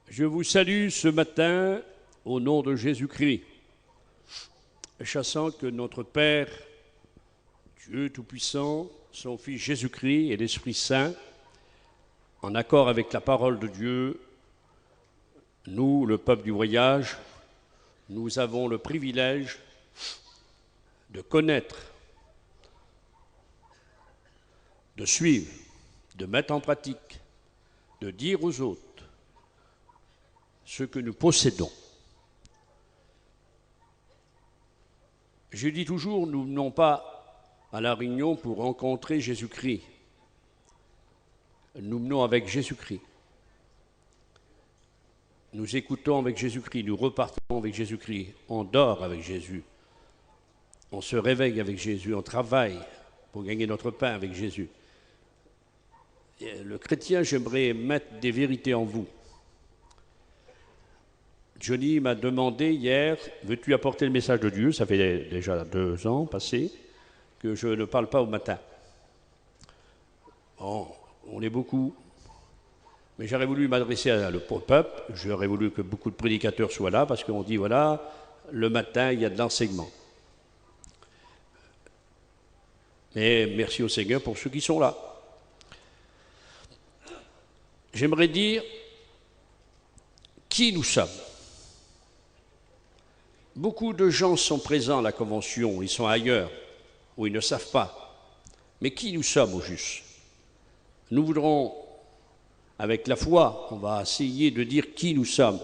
Je vous salue ce matin au nom de Jésus-Christ, chassant que notre Père, Dieu Tout-Puissant, son Fils Jésus-Christ et l'Esprit Saint, en accord avec la parole de Dieu, nous, le peuple du voyage, nous avons le privilège de connaître, de suivre, de mettre en pratique, de dire aux autres ce que nous possédons. Je dis toujours, nous venons pas à la réunion pour rencontrer Jésus-Christ. Nous venons avec Jésus-Christ. Nous écoutons avec Jésus-Christ, nous repartons avec Jésus-Christ. On dort avec Jésus. On se réveille avec Jésus, on travaille pour gagner notre pain avec Jésus. Le chrétien, j'aimerais mettre des vérités en vous. Johnny m'a demandé hier, veux-tu apporter le message de Dieu? Ça fait déjà 2 ans passés que je ne parle pas au matin. Bon, on est beaucoup, mais j'aurais voulu m'adresser au peuple, j'aurais voulu que beaucoup de prédicateurs soient là, parce qu'on dit, voilà, le matin, il y a de l'enseignement. Mais merci au Seigneur pour ceux qui sont là. J'aimerais dire qui nous sommes. Beaucoup de gens sont présents à la convention, ils sont ailleurs, où ils ne savent pas. Mais qui nous sommes au juste? Nous voudrons, avec la foi, on va essayer de dire qui nous sommes,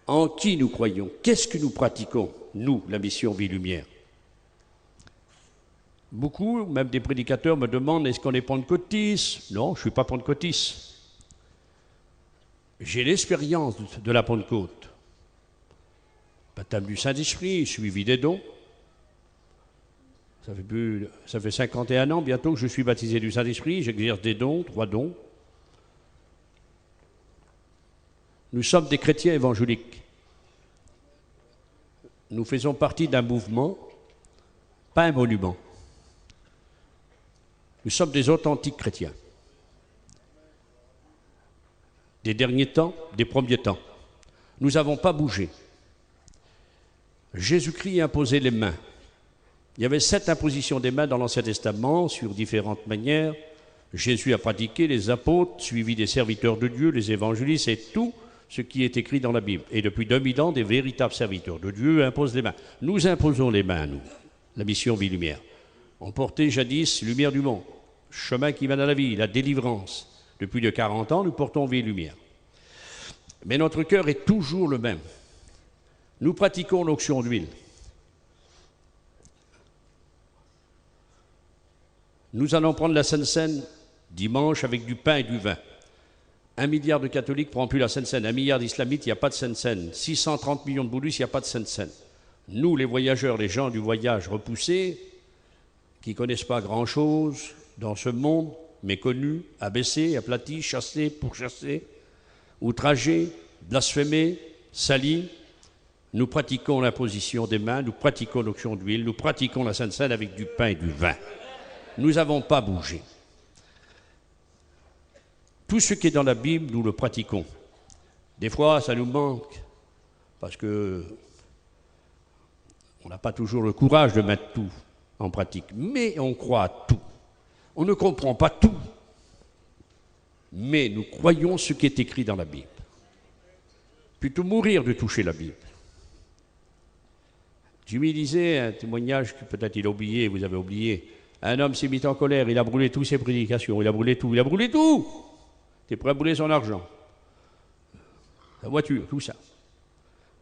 en qui nous croyons, qu'est-ce que nous pratiquons, nous, la mission Vie Lumière. Beaucoup, même des prédicateurs, me demandent est-ce qu'on est pentecôtiste? Non, je ne suis pas pentecôtiste. J'ai l'expérience de la Pentecôte. Baptême du Saint-Esprit, suivi des dons. Ça fait 51 ans bientôt que je suis baptisé du Saint-Esprit, j'exerce des dons, 3 dons. Nous sommes des chrétiens évangéliques. Nous faisons partie d'un mouvement, pas un monument. Nous sommes des authentiques chrétiens. Des derniers temps, des premiers temps. Nous n'avons pas bougé. Jésus-Christ a imposé les mains. Il y avait 7 impositions des mains dans l'Ancien Testament sur différentes manières. Jésus a pratiqué, les apôtres, suivi des serviteurs de Dieu, les évangélistes et tout ce qui est écrit dans la Bible. Et depuis 2000 ans, des véritables serviteurs de Dieu imposent les mains. Nous imposons les mains, nous, la mission Vie Lumière. On portait jadis lumière du monde, chemin qui mène à la vie, la délivrance. Depuis de 40 ans, nous portons Vie Lumière. Mais notre cœur est toujours le même. Nous pratiquons l'onction d'huile. Nous allons prendre la Sainte Seine dimanche avec du pain et du vin. 1 milliard de catholiques ne prend plus la Sainte Seine. 1 milliard d'islamites, il n'y a pas de Sainte Seine. 630 millions de bouddhistes, il n'y a pas de Sainte Seine. Nous, les voyageurs, les gens du voyage repoussés, qui ne connaissent pas grand-chose dans ce monde, méconnus, abaissés, aplatis, chassés, pourchassés, outragés, blasphémés, salis, nous pratiquons l'imposition des mains, nous pratiquons l'onction d'huile, nous pratiquons la Sainte Seine avec du pain et du vin. Nous n'avons pas bougé. Tout ce qui est dans la Bible, nous le pratiquons. Des fois, ça nous manque, parce que on n'a pas toujours le courage de mettre tout en pratique. Mais on croit à tout. On ne comprend pas tout. Mais nous croyons ce qui est écrit dans la Bible. Plutôt mourir de toucher la Bible. Jimmy disait, un témoignage que peut-être il a oublié, vous avez oublié, un homme s'est mis en colère, il a brûlé toutes ses prédications, il a brûlé tout. Il est prêt à brûler son argent, sa voiture, tout ça.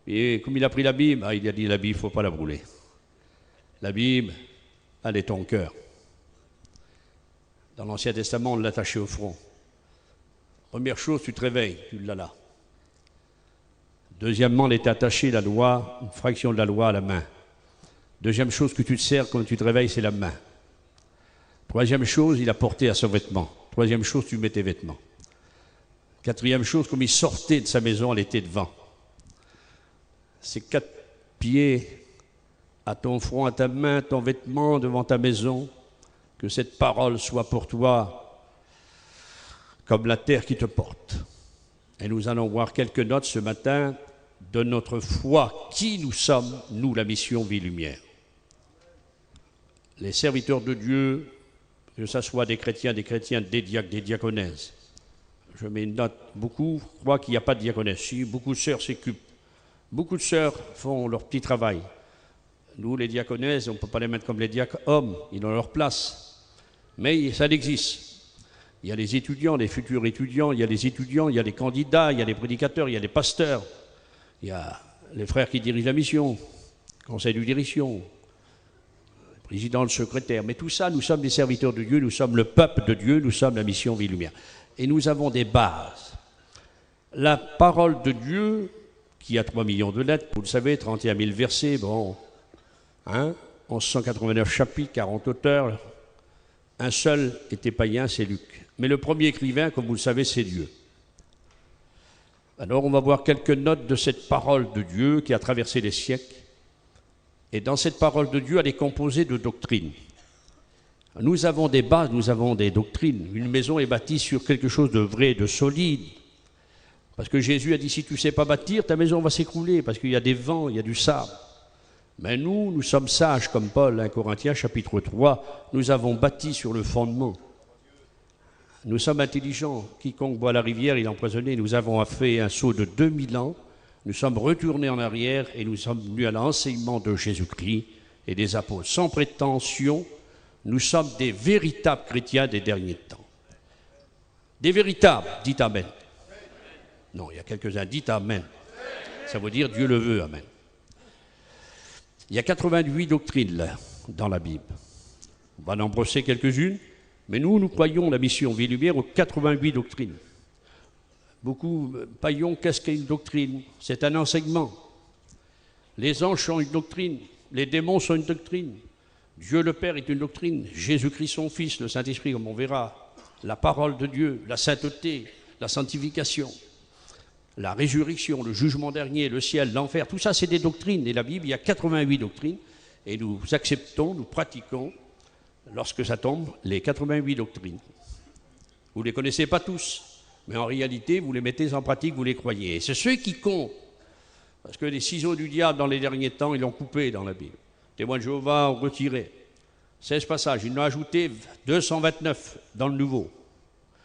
Et comme il a pris la Bible, il a dit la Bible, il ne faut pas la brûler. La Bible, elle est ton cœur. Dans l'Ancien Testament, on l'attachait au front. Première chose, tu te réveilles, tu l'as là. Deuxièmement, elle est attachée, la loi, une fraction de la loi à la main. Deuxième chose que tu te sers quand tu te réveilles, c'est la main. Troisième chose, il a porté à son vêtement. Troisième chose, tu mets tes vêtements. Quatrième chose, comme il sortait de sa maison, elle était devant. Ces 4 pieds à ton front, à ta main, ton vêtement devant ta maison, que cette parole soit pour toi comme la terre qui te porte. Et nous allons voir quelques notes ce matin de notre foi. Qui nous sommes, nous, la mission Vie Lumière? Les serviteurs de Dieu, que ce soit des chrétiens, des diacres, des diaconesses. Je mets une note, beaucoup croient qu'il n'y a pas de diaconesse. Si, beaucoup de sœurs s'occupent. Beaucoup de sœurs font leur petit travail. Nous, les diaconesses, on ne peut pas les mettre comme les diacres hommes, ils ont leur place. Mais ça existe. Il y a les étudiants, les futurs étudiants, il y a les étudiants, il y a les candidats, il y a les prédicateurs, il y a les pasteurs, il y a les frères qui dirigent la mission, conseil de direction, le président, le secrétaire. Mais tout ça, nous sommes des serviteurs de Dieu, nous sommes le peuple de Dieu, nous sommes la mission Vie Lumière. Et nous avons des bases. La parole de Dieu, qui a 3 millions de lettres, vous le savez, 31 000 versets, bon, 1189 chapitres, 40 auteurs, un seul était païen, c'est Luc. Mais le premier écrivain, comme vous le savez, c'est Dieu. Alors on va voir quelques notes de cette parole de Dieu qui a traversé les siècles. Et dans cette parole de Dieu, elle est composée de doctrines. Nous avons des bases, nous avons des doctrines. Une maison est bâtie sur quelque chose de vrai, de solide. Parce que Jésus a dit, si tu ne sais pas bâtir, ta maison va s'écrouler, parce qu'il y a des vents, il y a du sable. Mais nous sommes sages comme Paul, 1 Corinthiens chapitre 3, nous avons bâti sur le fondement. Nous sommes intelligents. Quiconque boit la rivière, il est empoisonné. Nous avons fait un saut de 2000 ans. Nous sommes retournés en arrière et nous sommes venus à l'enseignement de Jésus-Christ et des apôtres. Sans prétention, nous sommes des véritables chrétiens des derniers temps. Des véritables, dites Amen. Non, il y a quelques-uns, dites Amen. Ça veut dire Dieu le veut, Amen. Il y a 88 doctrines là, dans la Bible. On va en brosser quelques-unes. Mais nous croyons la mission Vie Lumière aux 88 doctrines. Beaucoup païons, qu'est-ce qu'est une doctrine? C'est un enseignement. Les anges sont une doctrine, les démons sont une doctrine. Dieu le Père est une doctrine, Jésus-Christ son Fils, le Saint-Esprit, comme on verra, la parole de Dieu, la sainteté, la sanctification, la résurrection, le jugement dernier, le ciel, l'enfer, tout ça c'est des doctrines. Et la Bible, il y a 88 doctrines, et nous acceptons, nous pratiquons, lorsque ça tombe, les 88 doctrines. Vous ne les connaissez pas tous, mais en réalité, vous les mettez en pratique, vous les croyez. Et c'est ceux qui comptent. Parce que les ciseaux du diable, dans les derniers temps, ils l'ont coupé dans la Bible. Témoins de Jéhovah ont retiré 16 passages. Ils en ont ajouté 229 dans le Nouveau.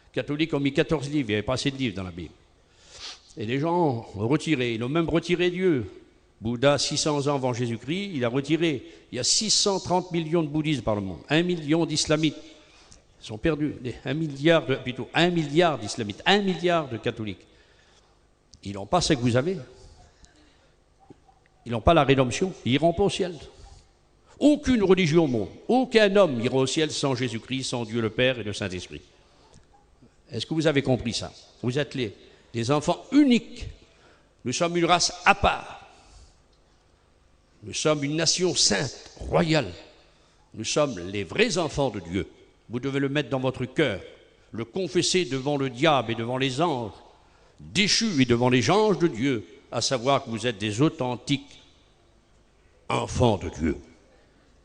Les catholiques ont mis 14 livres, il n'y avait pas assez de livres dans la Bible. Et les gens ont retiré. Ils ont même retiré Dieu. Bouddha, 600 ans avant Jésus-Christ, il a retiré. Il y a 630 millions de bouddhistes par le monde, 1 million d'islamites. Ils sont perdus. 1 milliard d'islamites, 1 milliard de catholiques. Ils n'ont pas ce que vous avez. Ils n'ont pas la rédemption. Ils n'iront pas au ciel. Aucune religion au monde, aucun homme ira au ciel sans Jésus-Christ, sans Dieu le Père et le Saint-Esprit. Est-ce que vous avez compris ça? Vous êtes des enfants uniques. Nous sommes une race à part. Nous sommes une nation sainte, royale. Nous sommes les vrais enfants de Dieu. Vous devez le mettre dans votre cœur, le confesser devant le diable et devant les anges, déchus et devant les anges de Dieu, à savoir que vous êtes des authentiques enfants de Dieu.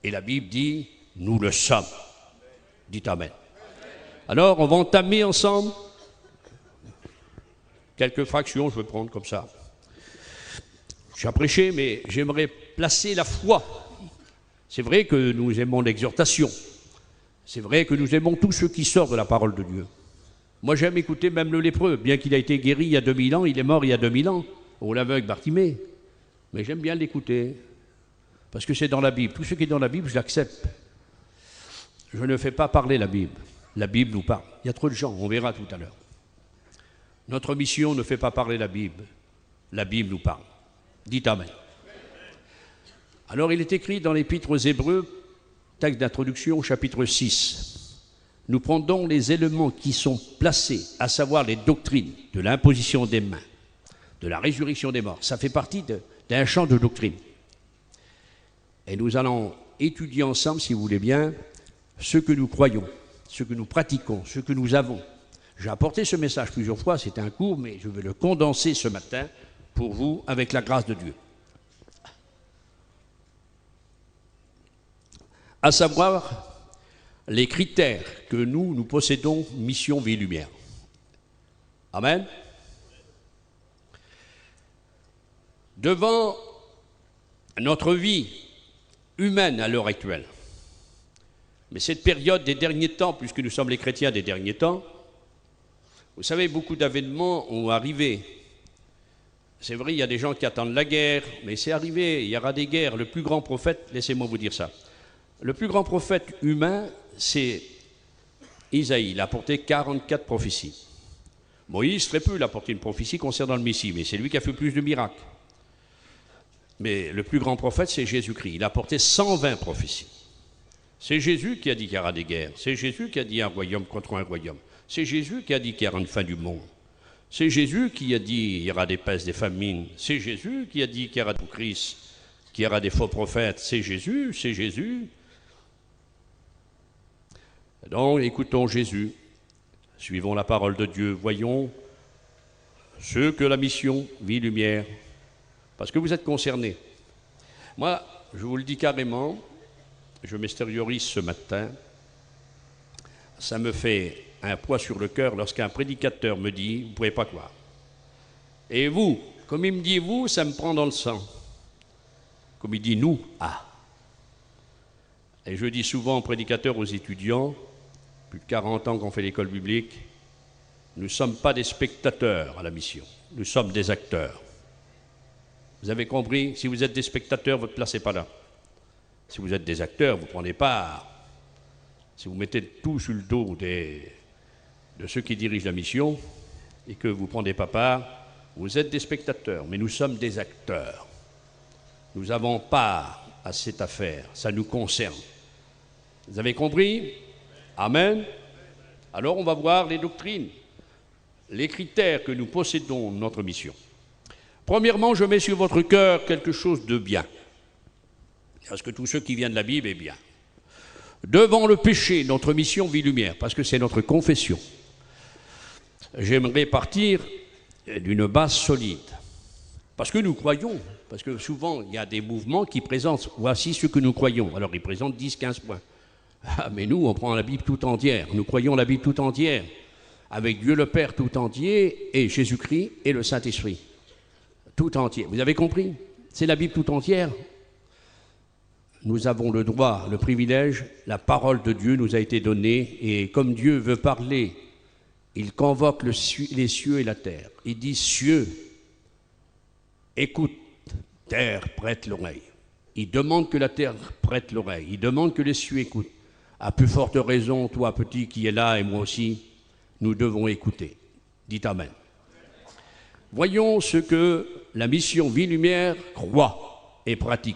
Et la Bible dit, nous le sommes. Dites Amen. Alors, on va entamer ensemble quelques fractions, je vais prendre comme ça. Je suis prêché, mais j'aimerais placer la foi. C'est vrai que nous aimons l'exhortation. C'est vrai que nous aimons tout ce qui sort de la parole de Dieu. Moi, j'aime écouter même le lépreux. Bien qu'il a été guéri il y a 2000 ans, il est mort il y a 2000 ans, au l'aveugle Bartimée. Mais j'aime bien l'écouter, parce que c'est dans la Bible. Tout ce qui est dans la Bible, je l'accepte. Je ne fais pas parler la Bible. La Bible nous parle. Il y a trop de gens, on verra tout à l'heure. Notre mission ne fait pas parler la Bible. La Bible nous parle. Dites Amen. Alors il est écrit dans l'Épître aux Hébreux, texte d'introduction, chapitre 6. Nous prenons les éléments qui sont placés, à savoir les doctrines de l'imposition des mains, de la résurrection des morts. Ça fait partie d'un champ de doctrine. Et nous allons étudier ensemble, si vous voulez bien, ce que nous croyons, ce que nous pratiquons, ce que nous avons. J'ai apporté ce message plusieurs fois, c'était un cours, mais je vais le condenser ce matin pour vous avec la grâce de Dieu. À savoir les critères que nous possédons, mission Vie Lumière. Amen. devant notre vie humaine à l'heure actuelle, mais cette période des derniers temps, puisque nous sommes les chrétiens des derniers temps, vous savez, beaucoup d'événements ont arrivé. C'est vrai, il y a des gens qui attendent la guerre, mais c'est arrivé, il y aura des guerres. Le plus grand prophète, laissez-moi vous dire ça, le plus grand prophète humain, c'est Isaïe. Il a apporté 44 prophéties. Moïse, très peu, il a apporté une prophétie concernant le Messie, mais c'est lui qui a fait plus de miracles. Mais le plus grand prophète, c'est Jésus-Christ. Il a apporté 120 prophéties. C'est Jésus qui a dit qu'il y aura des guerres. C'est Jésus qui a dit un royaume contre un royaume. C'est Jésus qui a dit qu'il y aura une fin du monde. C'est Jésus qui a dit qu'il y aura des pestes, des famines. C'est Jésus qui a dit qu'il y aura du Christ, qu'il y aura des faux prophètes. C'est Jésus, c'est Jésus. Donc, écoutons Jésus. Suivons la parole de Dieu. Voyons ce que la mission Vie Lumière, parce que vous êtes concernés. Moi, je vous le dis carrément, je m'extériorise ce matin, ça me fait un poids sur le cœur lorsqu'un prédicateur me dit « vous ne pouvez pas croire ». Et vous, comme il me dit « vous », ça me prend dans le sang. Comme il dit « nous », ah. Et je dis souvent aux prédicateurs, aux étudiants, plus de 40 ans qu'on fait l'école biblique, nous ne sommes pas des spectateurs à la mission, nous sommes des acteurs. Vous avez compris? Si vous êtes des spectateurs, votre place n'est pas là. Si vous êtes des acteurs, vous prenez part. Si vous mettez tout sur le dos de ceux qui dirigent la mission et que vous ne prenez pas part, vous êtes des spectateurs, mais nous sommes des acteurs. Nous avons part à cette affaire, ça nous concerne. Vous avez compris? Amen. Alors on va voir les doctrines, les critères que nous possédons de notre mission. Premièrement, je mets sur votre cœur quelque chose de bien. Parce que tout ce qui vient de la Bible est bien. Devant le péché, notre mission Vie Lumière, parce que c'est notre confession. J'aimerais partir d'une base solide. Parce que nous croyons, parce que souvent il y a des mouvements qui présentent, voici ce que nous croyons. Alors ils présentent 10-15 points. Ah, mais nous, on prend la Bible tout entière. Nous croyons la Bible tout entière. Avec Dieu le Père tout entier et Jésus-Christ et le Saint-Esprit. Tout entier. Vous avez compris? C'est la Bible tout entière. Nous avons le droit, le privilège, la parole de Dieu nous a été donnée et comme Dieu veut parler, il convoque les cieux et la terre. Il dit cieux, écoute, terre, prête l'oreille. Il demande que la terre prête l'oreille. Il demande que les cieux écoutent. À plus forte raison, toi petit qui es là et moi aussi, nous devons écouter. Dites Amen. Voyons ce que la mission Vie Lumière croit et pratique.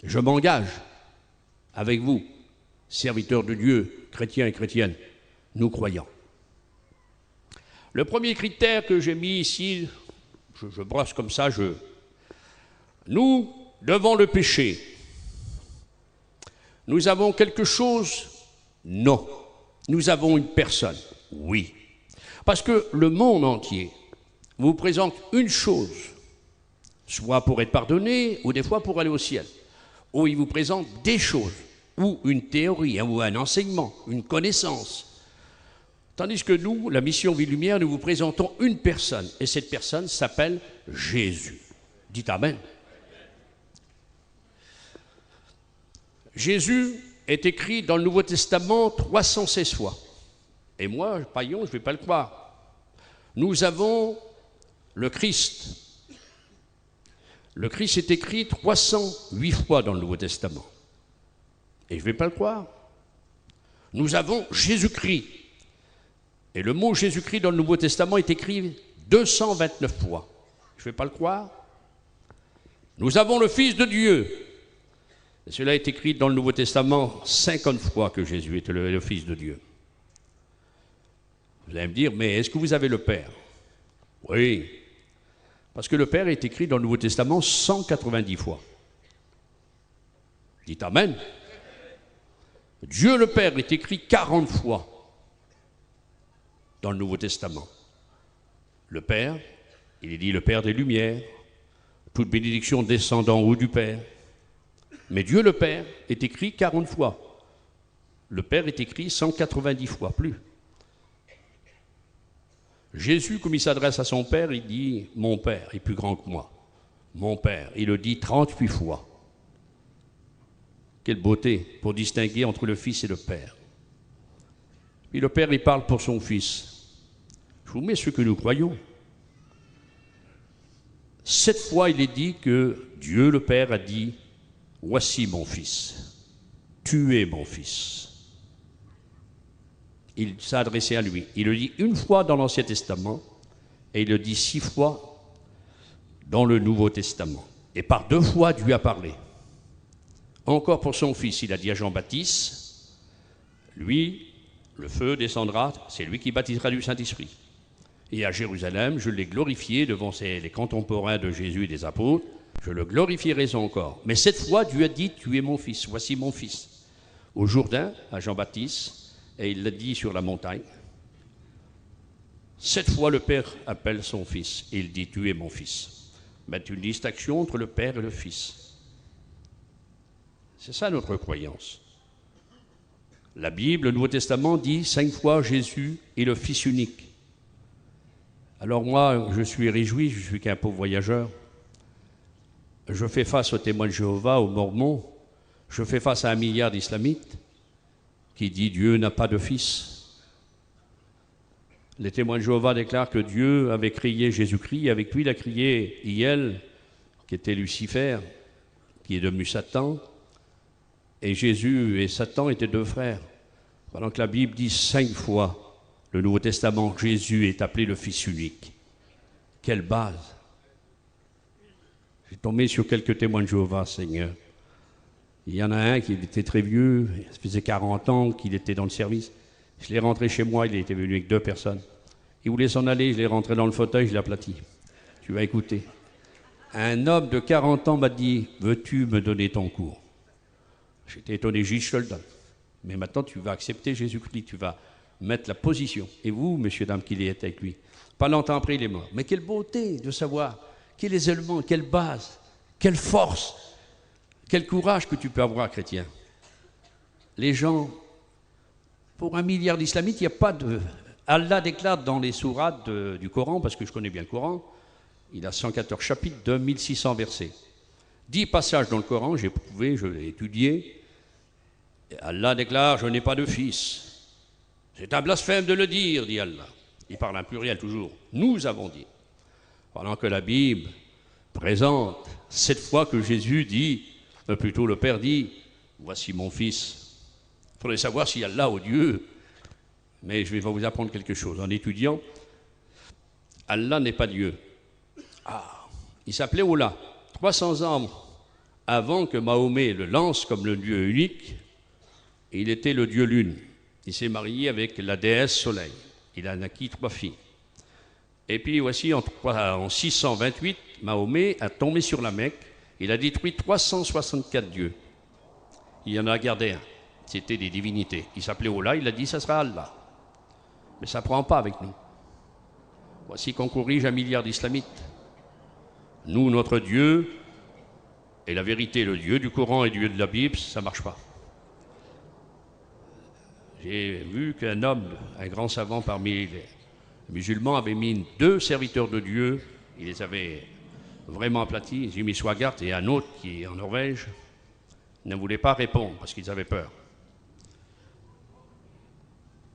Je m'engage avec vous, serviteurs de Dieu, chrétiens et chrétiennes, nous croyons. Le premier critère que j'ai mis ici, je brosse comme ça, nous, devant le péché, nous avons quelque chose? Non. Nous avons une personne? Oui. Parce que le monde entier vous présente une chose, soit pour être pardonné, ou des fois pour aller au ciel. Ou il vous présente des choses, ou une théorie, ou un enseignement, une connaissance. Tandis que nous, la mission Vie Lumière, nous vous présentons une personne, et cette personne s'appelle Jésus. Dites Amen. Jésus est écrit dans le Nouveau Testament 316 fois. Et moi, païen, je ne vais pas le croire. Nous avons le Christ. Le Christ est écrit 308 fois dans le Nouveau Testament. Et je ne vais pas le croire. Nous avons Jésus-Christ. Et le mot Jésus-Christ dans le Nouveau Testament est écrit 229 fois. Je ne vais pas le croire. Nous avons le Fils de Dieu. Et cela est écrit dans le Nouveau Testament 50 fois que Jésus est le Fils de Dieu. Vous allez me dire, mais est-ce que vous avez le Père? Oui. Parce que le Père est écrit dans le Nouveau Testament 190 fois. Dites Amen. Dieu le Père est écrit 40 fois dans le Nouveau Testament. Le Père, il est dit le Père des Lumières, toute bénédiction descend en haut du Père. Mais Dieu le Père est écrit 40 fois. Le Père est écrit 190 fois, plus. Jésus, comme il s'adresse à son Père, il dit « Mon Père est plus grand que moi ». mon Père. Il le dit 38 fois. Quelle beauté pour distinguer entre le Fils et le Père. Puis le Père, il parle pour son Fils. Je vous mets ce que nous croyons. 7 fois, il est dit que Dieu, le Père, a dit « Voici mon Fils, tu es mon Fils ». Il s'est adressé à lui. Il le dit une fois dans l'Ancien Testament et il le dit 6 fois dans le Nouveau Testament. Et par 2 fois, Dieu a parlé. Encore pour son Fils, il a dit à Jean-Baptiste, lui, le feu descendra, c'est lui qui baptisera du Saint-Esprit. Et à Jérusalem, je l'ai glorifié devant les contemporains de Jésus et des apôtres, je le glorifierai encore. Mais cette fois, Dieu a dit, tu es mon Fils, voici mon Fils. Au Jourdain, à Jean-Baptiste, et il l'a dit sur la montagne. 7 fois, le Père appelle son Fils, et il dit, tu es mon Fils. Mais une distinction entre le Père et le Fils. C'est ça notre croyance. La Bible, le Nouveau Testament dit 5 fois Jésus est le Fils unique. Alors moi, je suis réjoui, je suis qu'un pauvre voyageur. Je fais face aux témoins de Jéhovah, aux Mormons. Je fais face à 1 milliard d'islamites qui dit Dieu n'a pas de fils. Les témoins de Jéhovah déclarent que Dieu avait créé Jésus-Christ, avec lui il a créé Hiel, qui était Lucifer, qui est devenu Satan. Et Jésus et Satan étaient 2 frères. Pendant que la Bible dit 5 fois, le Nouveau Testament, Jésus est appelé le Fils unique. Quelle base! J'ai tombé sur quelques témoins de Jéhovah, Seigneur. Il y en a un qui était très vieux, ça faisait 40 ans qu'il était dans le service. Je l'ai rentré chez moi, il était venu avec 2 personnes. Il voulait s'en aller, je l'ai rentré dans le fauteuil, je l'ai aplati. Tu vas écouter. Un homme de 40 ans m'a dit, veux-tu me donner ton cours? J'étais étonné, je te le donne. Mais maintenant, tu vas accepter Jésus-Christ, tu vas mettre la position. Et vous, messieurs, dames, qui êtes avec lui, pas longtemps après, il est mort. Mais quelle beauté de savoir quels les éléments, quelle base, quelle force, quel courage que tu peux avoir, chrétien. Les gens, pour 1 milliard d'islamites, il n'y a pas de... Allah déclare dans les sourates du Coran, parce que je connais bien le Coran, il a 114 chapitres, 2600 versets. 10 passages dans le Coran, j'ai prouvé, je l'ai étudié. Allah déclare, je n'ai pas de fils. C'est un blasphème de le dire, dit Allah. Il parle en pluriel toujours. Nous avons dit. Pendant que la Bible présente 7 fois que Jésus dit, plutôt le Père dit, voici mon fils. Il faudrait savoir si Allah ou Dieu, mais je vais vous apprendre quelque chose. En étudiant, Allah n'est pas Dieu. Il s'appelait Allah. 300 ans avant que Mahomet le lance comme le Dieu unique, il était le Dieu lune. Il s'est marié avec la déesse Soleil. Il a naquit 3 filles. Et puis voici, en 628, Mahomet a tombé sur la Mecque. Il a détruit 364 dieux. Il en a gardé un. C'était des divinités. Il s'appelait Allah. Il a dit, ça sera Allah. Mais ça ne prend pas avec nous. Voici qu'on corrige 1 milliard d'islamites. Nous, notre Dieu, et la vérité, le Dieu du Coran et le Dieu de la Bible, ça ne marche pas. J'ai vu qu'un homme, un grand savant parmi les musulmans, avait mis 2 serviteurs de Dieu, il les avait vraiment aplatis, Jimmy Swaggart et un autre qui est en Norvège, ne voulaient pas répondre parce qu'ils avaient peur.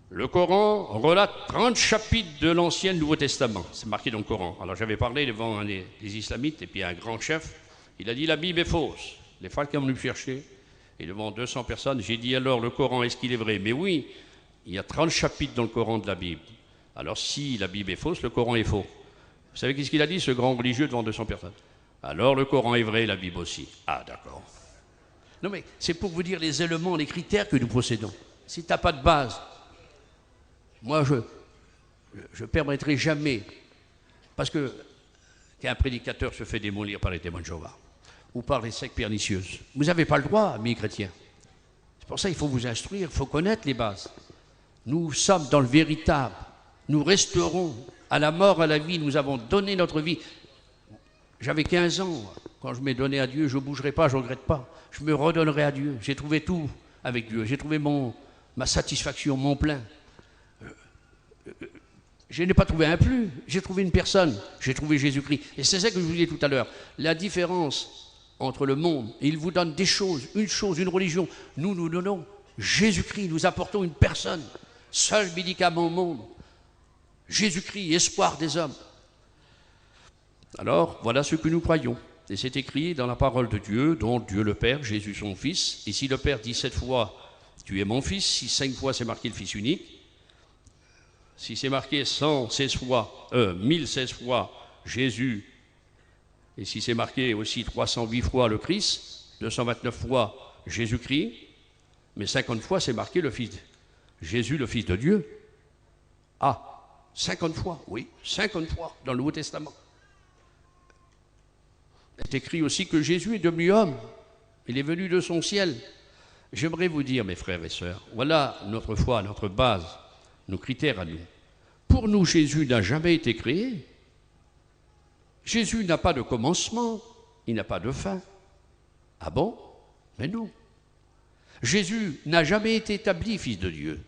Le Coran relate 30 chapitres de l'Ancien et le Nouveau Testament, c'est marqué dans le Coran. Alors j'avais parlé devant les islamites et puis un grand chef, il a dit la Bible est fausse. Les frères qui ont venu me chercher, et devant 200 personnes, j'ai dit alors le Coran, est-ce qu'il est vrai? Mais oui, il y a 30 chapitres dans le Coran de la Bible. Alors si la Bible est fausse, le Coran est faux. Vous savez qu'est-ce qu'il a dit, ce grand religieux, devant 200 personnes? Alors le Coran est vrai, la Bible aussi. Ah d'accord. Non mais c'est pour vous dire les éléments, les critères que nous possédons. Si tu n'as pas de base, moi je ne permettrai jamais, parce que qu'un prédicateur se fait démolir par les témoins de Jéhovah, ou par les sectes pernicieuses. Vous n'avez pas le droit, amis chrétiens. C'est pour ça qu'il faut vous instruire, il faut connaître les bases. Nous sommes dans le véritable. Nous resterons à la mort, à la vie. Nous avons donné notre vie. J'avais 15 ans. Quand je m'ai donné à Dieu, je ne bougerai pas, je ne regrette pas. Je me redonnerai à Dieu. J'ai trouvé tout avec Dieu. J'ai trouvé ma satisfaction, mon plein. Je n'ai pas trouvé un plus, j'ai trouvé une personne, j'ai trouvé Jésus-Christ. Et c'est ça que je vous disais tout à l'heure. La différence entre le monde, il vous donne des choses, une religion. Nous, nous donnons Jésus-Christ, nous apportons une personne, seul médicament au monde. Jésus-Christ, espoir des hommes. Alors, voilà ce que nous croyons. Et c'est écrit dans la parole de Dieu, dont Dieu le Père, Jésus son Fils. Et si le Père dit 7 fois, tu es mon Fils, si 5 fois c'est marqué le Fils unique, si c'est marqué 1016 fois Jésus, et si c'est marqué aussi 308 fois le Christ, 229 fois Jésus-Christ, mais 50 fois c'est marqué le Fils, Jésus le Fils de Dieu. Ah, 50 fois, oui, 50 fois dans le Nouveau Testament. C'est écrit aussi que Jésus est devenu homme, il est venu de son ciel. J'aimerais vous dire, mes frères et sœurs, voilà notre foi, notre base, nos critères à nous. Pour nous, Jésus n'a jamais été créé. Jésus n'a pas de commencement, il n'a pas de fin. Ah bon? Mais non. Jésus n'a jamais été établi fils de Dieu.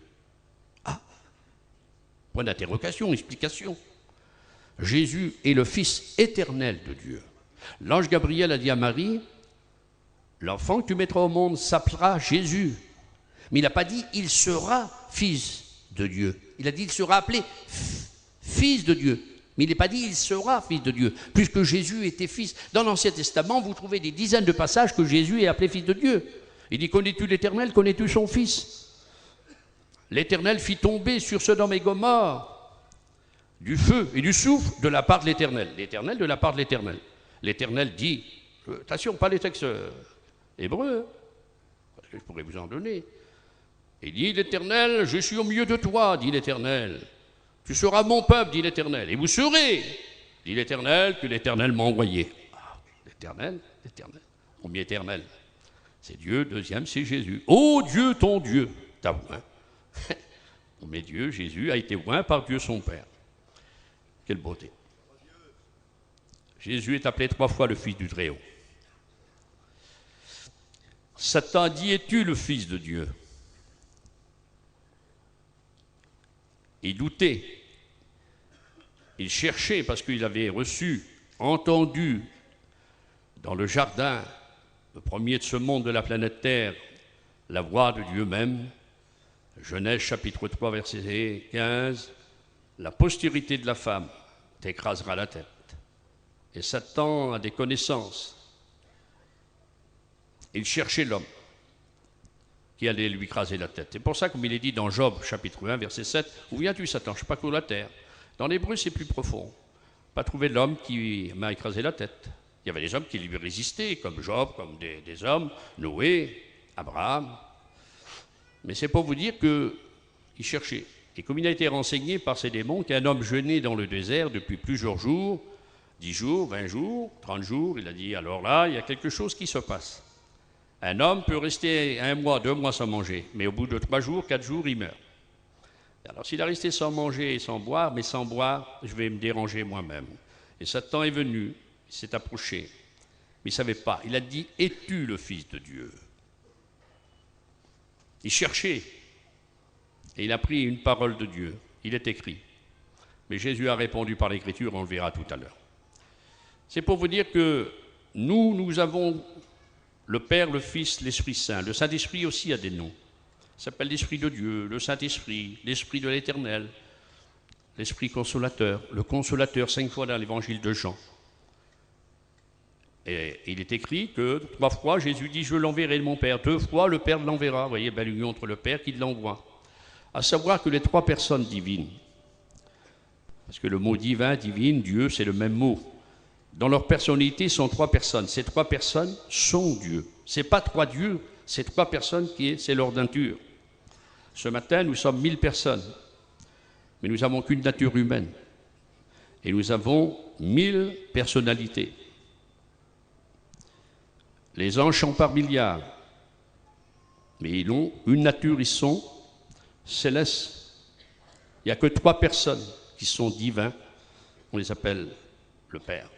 Ah, point d'interrogation, explication. Jésus est le Fils éternel de Dieu. L'ange Gabriel a dit à Marie, l'enfant que tu mettras au monde s'appellera Jésus. Mais il n'a pas dit, il sera fils de Dieu. Il a dit, il sera appelé fils de Dieu. Mais il n'a pas dit, il sera fils de Dieu, puisque Jésus était fils. Dans l'Ancien Testament, vous trouvez des dizaines de passages que Jésus est appelé fils de Dieu. Il dit, connais-tu l'Éternel, connais-tu son Fils? L'Éternel fit tomber sur Sodome et Gomorrhe du feu et du souffle de la part de l'Éternel. L'Éternel de la part de l'Éternel. L'Éternel dit, attention, pas les textes hébreux, parce que je pourrais vous en donner. Il dit, l'Éternel, je suis au milieu de toi, dit l'Éternel. Tu seras mon peuple, dit l'Éternel. Et vous serez, dit l'Éternel, que l'Éternel m'a envoyé. Ah, l'Éternel, combien éternel? C'est Dieu, deuxième, c'est Jésus. Ô Dieu, ton Dieu, t'as oint. Mais Dieu, Jésus, a été oint par Dieu son Père. Quelle beauté. Jésus est appelé 3 fois le Fils du Très-Haut. Satan dit, es-tu le Fils de Dieu? Il doutait. Il cherchait parce qu'il avait reçu, entendu dans le jardin, le premier de ce monde de la planète Terre, la voix de Dieu même. Genèse chapitre 3 verset 15, la postérité de la femme t'écrasera la tête. Et Satan a des connaissances. Il cherchait l'homme qui allait lui écraser la tête. C'est pour ça, comme il est dit dans Job, chapitre 1, verset 7, « Où viens-tu, Satan? Je ne suis pas que la terre. » Dans l'hébreu, c'est plus profond. Pas trouver l'homme qui m'a écrasé la tête. Il y avait des hommes qui lui résistaient, comme Job, comme des hommes, Noé, Abraham. Mais c'est pour vous dire qu'il cherchait. Et comme il a été renseigné par ces démons qu'un homme jeûnait dans le désert depuis plusieurs jours, 10 jours, 20 jours, 30 jours, il a dit, alors là, il y a quelque chose qui se passe. Un homme peut rester 1 mois, 2 mois sans manger, mais au bout de 3 jours, 4 jours, il meurt. Alors s'il a resté sans manger et sans boire, mais sans boire, je vais me déranger moi-même. Et Satan est venu, il s'est approché, mais il ne savait pas. Il a dit, es-tu le Fils de Dieu? Il cherchait, et il a pris une parole de Dieu. Il est écrit. Mais Jésus a répondu par l'Écriture, on le verra tout à l'heure. C'est pour vous dire que nous avons le Père, le Fils, l'Esprit Saint. Le Saint-Esprit aussi a des noms. Il s'appelle l'Esprit de Dieu, le Saint-Esprit, l'Esprit de l'Éternel, l'Esprit consolateur, le consolateur, 5 fois dans l'Évangile de Jean. Et il est écrit que 3 fois, Jésus dit, je l'enverrai de mon Père. 2 fois, le Père l'enverra. Vous voyez, belle union entre le Père qui l'envoie. À savoir que les 3 personnes divines, parce que le mot divin, divine, Dieu, c'est le même mot. Dans leur personnalité, sont 3 personnes. Ces 3 personnes sont Dieu. Ce n'est pas 3 dieux, c'est 3 personnes c'est leur nature. Ce matin, nous sommes 1000 personnes, mais nous n'avons qu'une nature humaine. Et nous avons 1000 personnalités. Les anges sont par milliards, mais ils ont une nature, ils sont célestes. Il n'y a que 3 personnes qui sont divins, on les appelle le Père,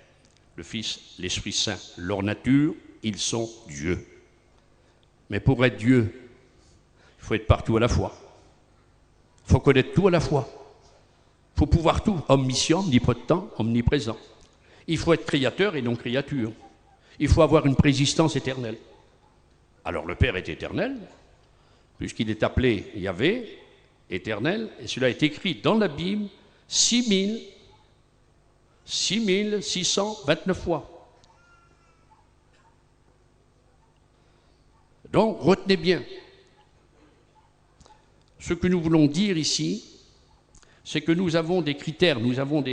le Fils, l'Esprit Saint. Leur nature, ils sont Dieu. Mais pour être Dieu, il faut être partout à la fois. Il faut connaître tout à la fois. Il faut pouvoir tout, omniscient, omnipotent, omniprésent. Il faut être créateur et non créature. Il faut avoir une préexistence éternelle. Alors le Père est éternel, puisqu'il est appelé Yahvé, éternel, et cela est écrit dans la Bible 6629 fois. Donc, retenez bien, ce que nous voulons dire ici, c'est que nous avons des critères, nous avons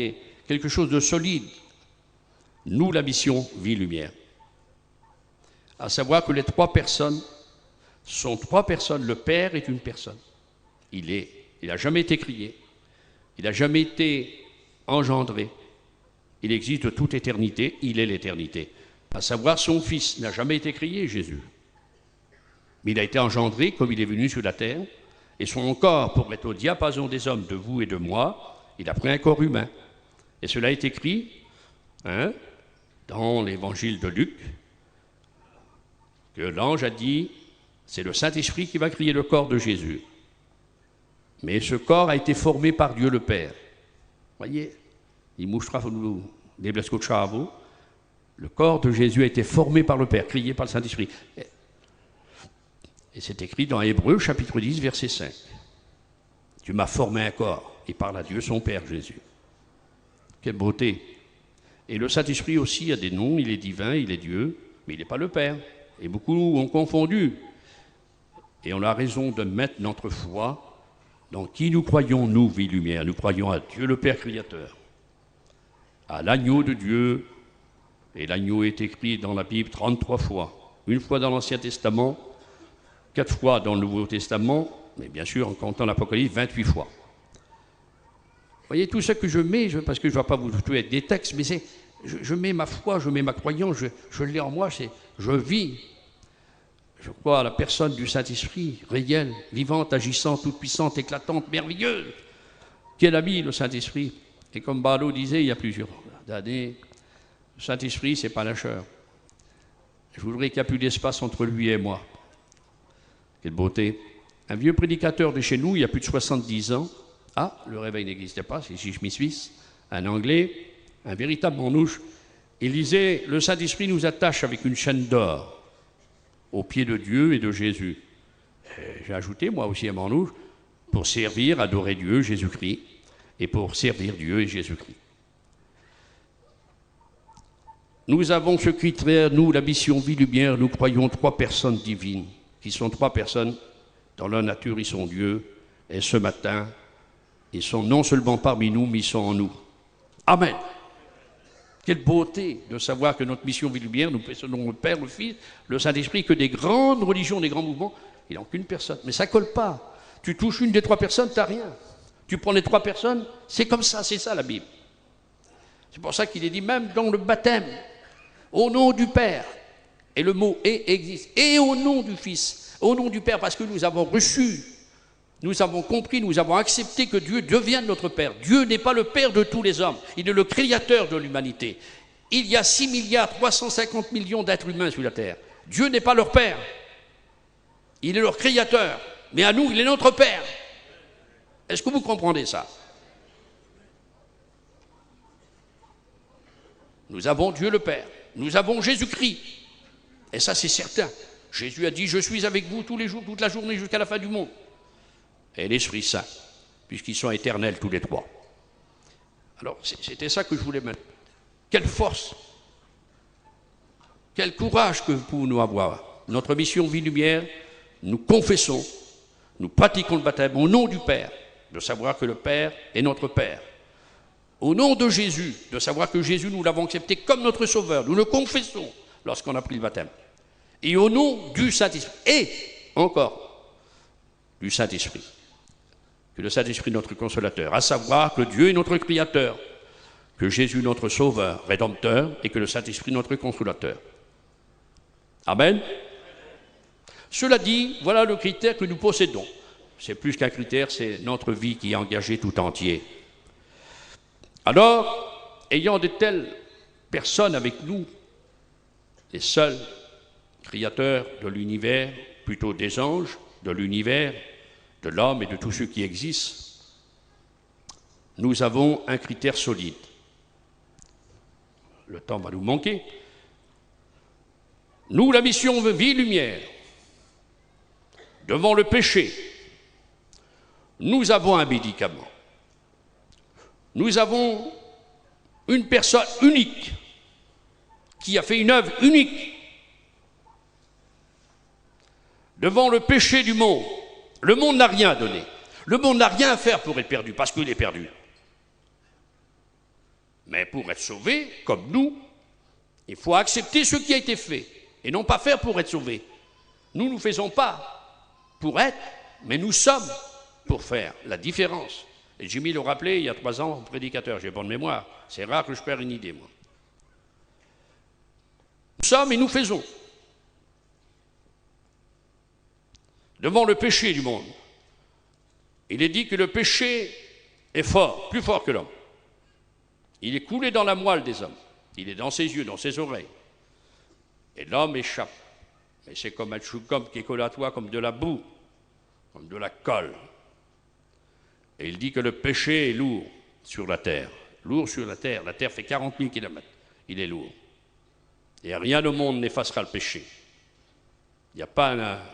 quelque chose de solide. Nous, la mission Vie-Lumière. À savoir que les trois personnes sont trois personnes. Le Père est une personne. Il n'a jamais été créé. Il n'a jamais été engendré. Il existe de toute éternité. Il est l'éternité. À savoir, son Fils n'a jamais été créé, Jésus. Mais il a été engendré comme il est venu sur la terre. Et son corps, pour être au diapason des hommes, de vous et de moi, il a pris un corps humain. Et cela est écrit dans l'évangile de Luc, que l'ange a dit, c'est le Saint-Esprit qui va créer le corps de Jésus. Mais ce corps a été formé par Dieu le Père. Voyez, le corps de Jésus a été formé par le Père, créé par le Saint-Esprit. Et c'est écrit dans Hébreux, chapitre 10, verset 5. Tu m'as formé un corps. Il parle à Dieu, son Père, Jésus. Quelle beauté. Et le Saint-Esprit aussi a des noms, il est divin, il est Dieu, mais il n'est pas le Père. Et beaucoup ont confondu. Et on a raison de mettre notre foi dans qui nous croyons, nous, Vie-Lumière. Nous croyons à Dieu le Père Créateur, à l'agneau de Dieu. Et l'agneau est écrit dans la Bible 33 fois. Une fois dans l'Ancien Testament, 4 fois dans le Nouveau Testament, mais bien sûr, en comptant l'Apocalypse, 28 fois. Vous voyez, tout ce que je mets, parce que je ne vais pas vous jouer avec des textes, mais je mets ma foi, je mets ma croyance, je l'ai en moi, je vis. Je crois à la personne du Saint-Esprit, réelle, vivante, agissante, toute puissante, éclatante, merveilleuse. Quel ami, le Saint-Esprit. Et comme Ballot disait il y a plusieurs années, le Saint-Esprit, c'est pas lâcheur. Je voudrais qu'il n'y ait plus d'espace entre lui et moi. Quelle beauté. Un vieux prédicateur de chez nous, il y a plus de 70 ans, le réveil n'existait pas, c'est Smith Suisse, un Anglais, un véritable manouche, il disait, le Saint-Esprit nous attache avec une chaîne d'or aux pieds de Dieu et de Jésus. J'ai ajouté, moi aussi, un manouche, pour servir, adorer Dieu, Jésus-Christ, et pour servir Dieu et Jésus-Christ. Nous avons ce critère, nous, la mission Vie-Lumière, nous croyons 3 personnes divines, qui sont 3 personnes, dans leur nature, ils sont Dieu, et ce matin, ils sont non seulement parmi nous, mais ils sont en nous. Amen. Quelle beauté de savoir que notre mission Vie-Lumière, nous possédons le Père, le Fils, le Saint-Esprit, que des grandes religions, des grands mouvements, il n'y a qu'une personne. Mais ça ne colle pas. Tu touches une des 3 personnes, tu n'as rien. Tu prends les 3 personnes, c'est comme ça, c'est ça la Bible. C'est pour ça qu'il est dit même dans le baptême, au nom du Père, et le mot « et » existe, et au nom du Fils, au nom du Père, parce que nous avons reçu, nous avons compris, nous avons accepté que Dieu devienne notre Père. Dieu n'est pas le Père de tous les hommes, il est le Créateur de l'humanité. Il y a 6 milliards 350 millions d'êtres humains sur la terre. Dieu n'est pas leur Père, il est leur Créateur, mais à nous, il est notre Père. Est-ce que vous comprenez ça? Nous avons Dieu le Père, nous avons Jésus-Christ, et ça c'est certain. Jésus a dit, je suis avec vous tous les jours, toute la journée jusqu'à la fin du monde. Et l'Esprit Saint, puisqu'ils sont éternels tous les 3. Alors, c'était ça que je voulais mettre. Quelle force, quel courage que pouvons-nous avoir. Notre mission Vie-Lumière, nous confessons, nous pratiquons le baptême au nom du Père, de savoir que le Père est notre Père. Au nom de Jésus, de savoir que Jésus, nous l'avons accepté comme notre Sauveur. Nous le confessons lorsqu'on a pris le baptême. Et au nom du Saint-Esprit. Et encore, du Saint-Esprit. Que le Saint-Esprit est notre consolateur. À savoir que Dieu est notre Créateur. Que Jésus est notre Sauveur, Rédempteur. Et que le Saint-Esprit est notre consolateur. Amen. Cela dit, voilà le critère que nous possédons. C'est plus qu'un critère, c'est notre vie qui est engagée tout entière. Alors, ayant de telles personnes avec nous, les seuls créateurs de l'univers, plutôt des anges, de l'univers, de l'homme et de tous ceux qui existent, nous avons un critère solide. Le temps va nous manquer. Nous, la mission Vie-Lumière, devant le péché, nous avons un médicament. Nous avons une personne unique qui a fait une œuvre unique. Devant le péché du monde, le monde n'a rien à donner. Le monde n'a rien à faire pour être perdu, parce qu'il est perdu. Mais pour être sauvé, comme nous, il faut accepter ce qui a été fait, et non pas faire pour être sauvé. Nous ne faisons pas pour être, mais nous sommes pour faire la différence. Et Jimmy le rappelait il y a 3 ans, prédicateur, j'ai bonne mémoire, c'est rare que je perde une idée, moi. Nous sommes et nous faisons. Devant le péché du monde, il est dit que le péché est fort, plus fort que l'homme. Il est coulé dans la moelle des hommes. Il est dans ses yeux, dans ses oreilles. Et l'homme échappe. Mais c'est comme un chewing-gum qui est collé à toi, comme de la boue, comme de la colle. Et il dit que le péché est lourd sur la terre. Lourd sur la terre. La terre fait 40 000 kilomètres. Il est lourd. Et rien au monde n'effacera le péché. Il n'y a pas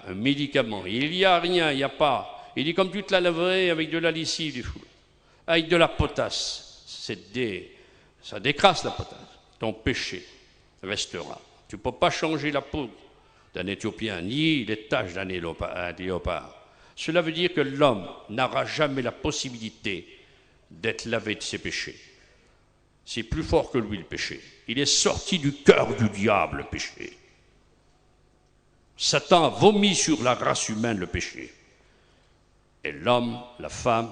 un médicament. Il n'y a rien, il n'y a pas. Il dit comme tu te la laverais avec de la lessive, avec de la potasse. Ça décrasse la potasse. Ton péché restera. Tu ne peux pas changer la peau d'un Éthiopien, ni les taches d'un léopard. Cela veut dire que l'homme n'aura jamais la possibilité d'être lavé de ses péchés. C'est plus fort que lui, le péché. Il est sorti du cœur du diable, le péché. Satan a vomi sur la race humaine le péché. Et l'homme, la femme,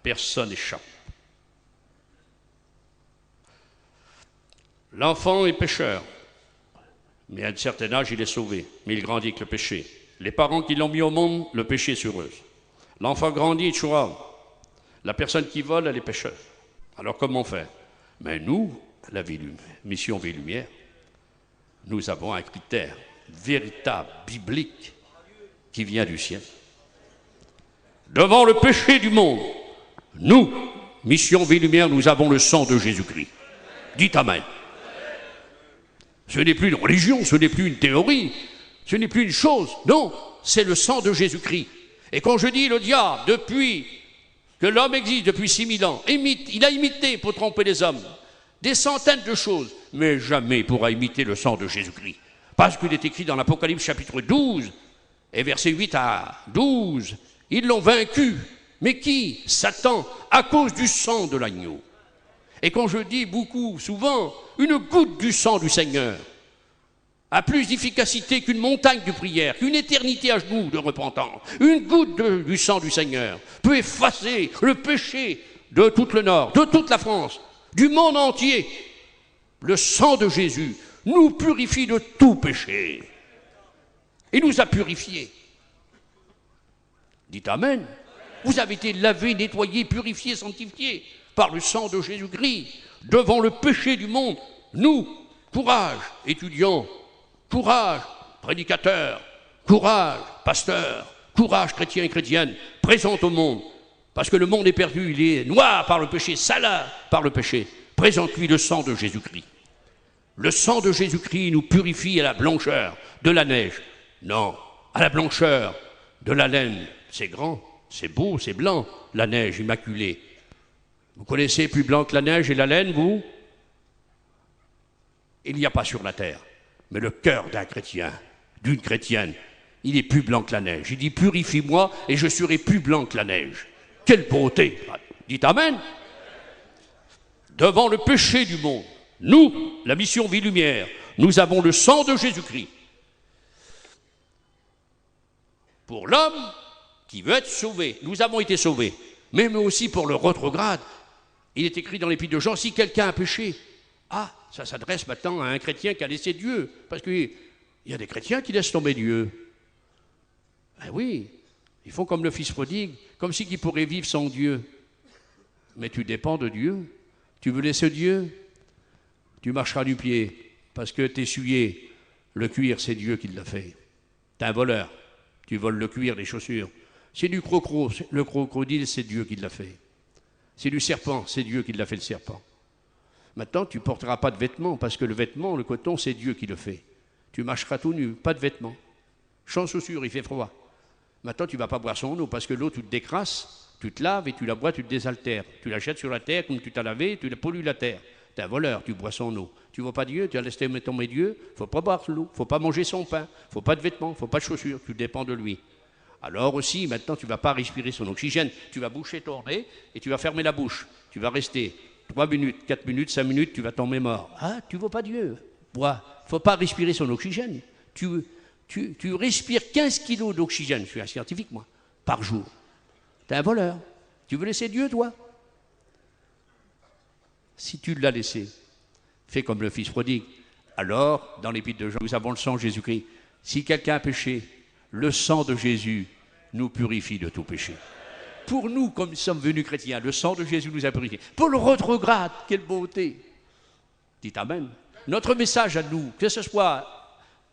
personne n'échappe. L'enfant est pécheur, mais à un certain âge, il est sauvé, mais il grandit avec le péché. Les parents qui l'ont mis au monde, le péché est sur eux. L'enfant grandit, toujours. La personne qui vole, elle est pécheuse. Alors comment faire? Mais nous, la mission Vie-Lumière, nous avons un critère véritable, biblique, qui vient du ciel. Devant le péché du monde, nous, mission Vie-Lumière, nous avons le sang de Jésus-Christ. Dites Amen. Ce n'est plus une religion, ce n'est plus une théorie, ce n'est plus une chose. Non, c'est le sang de Jésus-Christ. Et quand je dis le diable, depuis que l'homme existe, depuis 6000 ans, il a imité pour tromper les hommes des centaines de choses, mais jamais il pourra imiter le sang de Jésus-Christ. Parce qu'il est écrit dans l'Apocalypse chapitre 12 et versets 8 à 12, ils l'ont vaincu. Mais qui? Satan, à cause du sang de l'agneau. Et quand je dis beaucoup, souvent, une goutte du sang du Seigneur a plus d'efficacité qu'une montagne de prière, qu'une éternité à genoux de repentance. Une goutte du sang du Seigneur peut effacer le péché de tout le Nord, de toute la France, du monde entier. Le sang de Jésus nous purifie de tout péché. Il nous a purifiés. Dites Amen. Vous avez été lavés, nettoyés, purifiés, sanctifiés par le sang de Jésus-Christ, devant le péché du monde. Nous, courage, étudiants, courage, prédicateurs, courage, pasteurs, courage, chrétiens et chrétiennes, présente au monde, parce que le monde est perdu, il est noir par le péché, salin par le péché. Présente-lui le sang de Jésus-Christ. Le sang de Jésus-Christ nous purifie à la blancheur de la neige. Non, à la blancheur de la laine. C'est grand, c'est beau, c'est blanc, la neige immaculée. Vous connaissez plus blanc que la neige et la laine, vous? Il n'y a pas sur la terre. Mais le cœur d'un chrétien, d'une chrétienne, il est plus blanc que la neige. Il dit, purifie-moi et je serai plus blanc que la neige. Quelle beauté! Dites Amen. Devant le péché du monde, nous, la mission Vie-Lumière, nous avons le sang de Jésus-Christ. Pour l'homme qui veut être sauvé, nous avons été sauvés, mais aussi pour le rétrograde. Il est écrit dans l'Épître de Jean, si quelqu'un a péché, ça s'adresse maintenant à un chrétien qui a laissé Dieu, parce qu'il y a des chrétiens qui laissent tomber Dieu. Ben oui, ils font comme le fils prodigue, comme si qu'ils pourraient vivre sans Dieu. Mais tu dépends de Dieu. Tu veux laisser Dieu, tu marcheras du pied, parce que t'essuyer le cuir, c'est Dieu qui l'a fait. T'es un voleur, tu voles le cuir des chaussures. C'est du crocodile, le crocodile, c'est Dieu qui l'a fait. C'est du serpent, c'est Dieu qui l'a fait le serpent. Maintenant, tu ne porteras pas de vêtements, parce que le vêtement, le coton, c'est Dieu qui le fait. Tu marcheras tout nu, pas de vêtements. Sans chaussures, il fait froid. Maintenant, tu ne vas pas boire son eau, parce que l'eau, tu te décrasses, tu te laves et tu la bois, tu te désaltères. Tu la jettes sur la terre, comme tu t'as lavé, tu la pollues la terre. Tu es un voleur, tu bois son eau. Tu ne vois pas Dieu, tu as laissé tomber Dieu, il ne faut pas boire l'eau, il ne faut pas manger son pain, il ne faut pas de vêtements, il ne faut pas de chaussures, tu dépends de lui. Alors aussi, maintenant, tu ne vas pas respirer son oxygène, tu vas boucher ton nez et tu vas fermer la bouche. Tu vas rester 3 minutes, 4 minutes, 5 minutes, tu vas tomber mort. Ah, tu ne vois pas Dieu. Il ne faut pas respirer son oxygène. Tu respires 15 kilos d'oxygène, je suis un scientifique, moi, par jour. Tu es un voleur. Tu veux laisser Dieu, toi? Si tu l'as laissé, fais comme le fils prodigue. Alors, dans l'épître de Jean, nous avons le sang de Jésus-Christ. Si quelqu'un a péché, le sang de Jésus nous purifie de tout péché. Pour nous, comme nous sommes venus chrétiens, le sang de Jésus nous a purifiés. Pour le rétrograde, quelle beauté! Dites Amen. Notre message à nous, que ce soit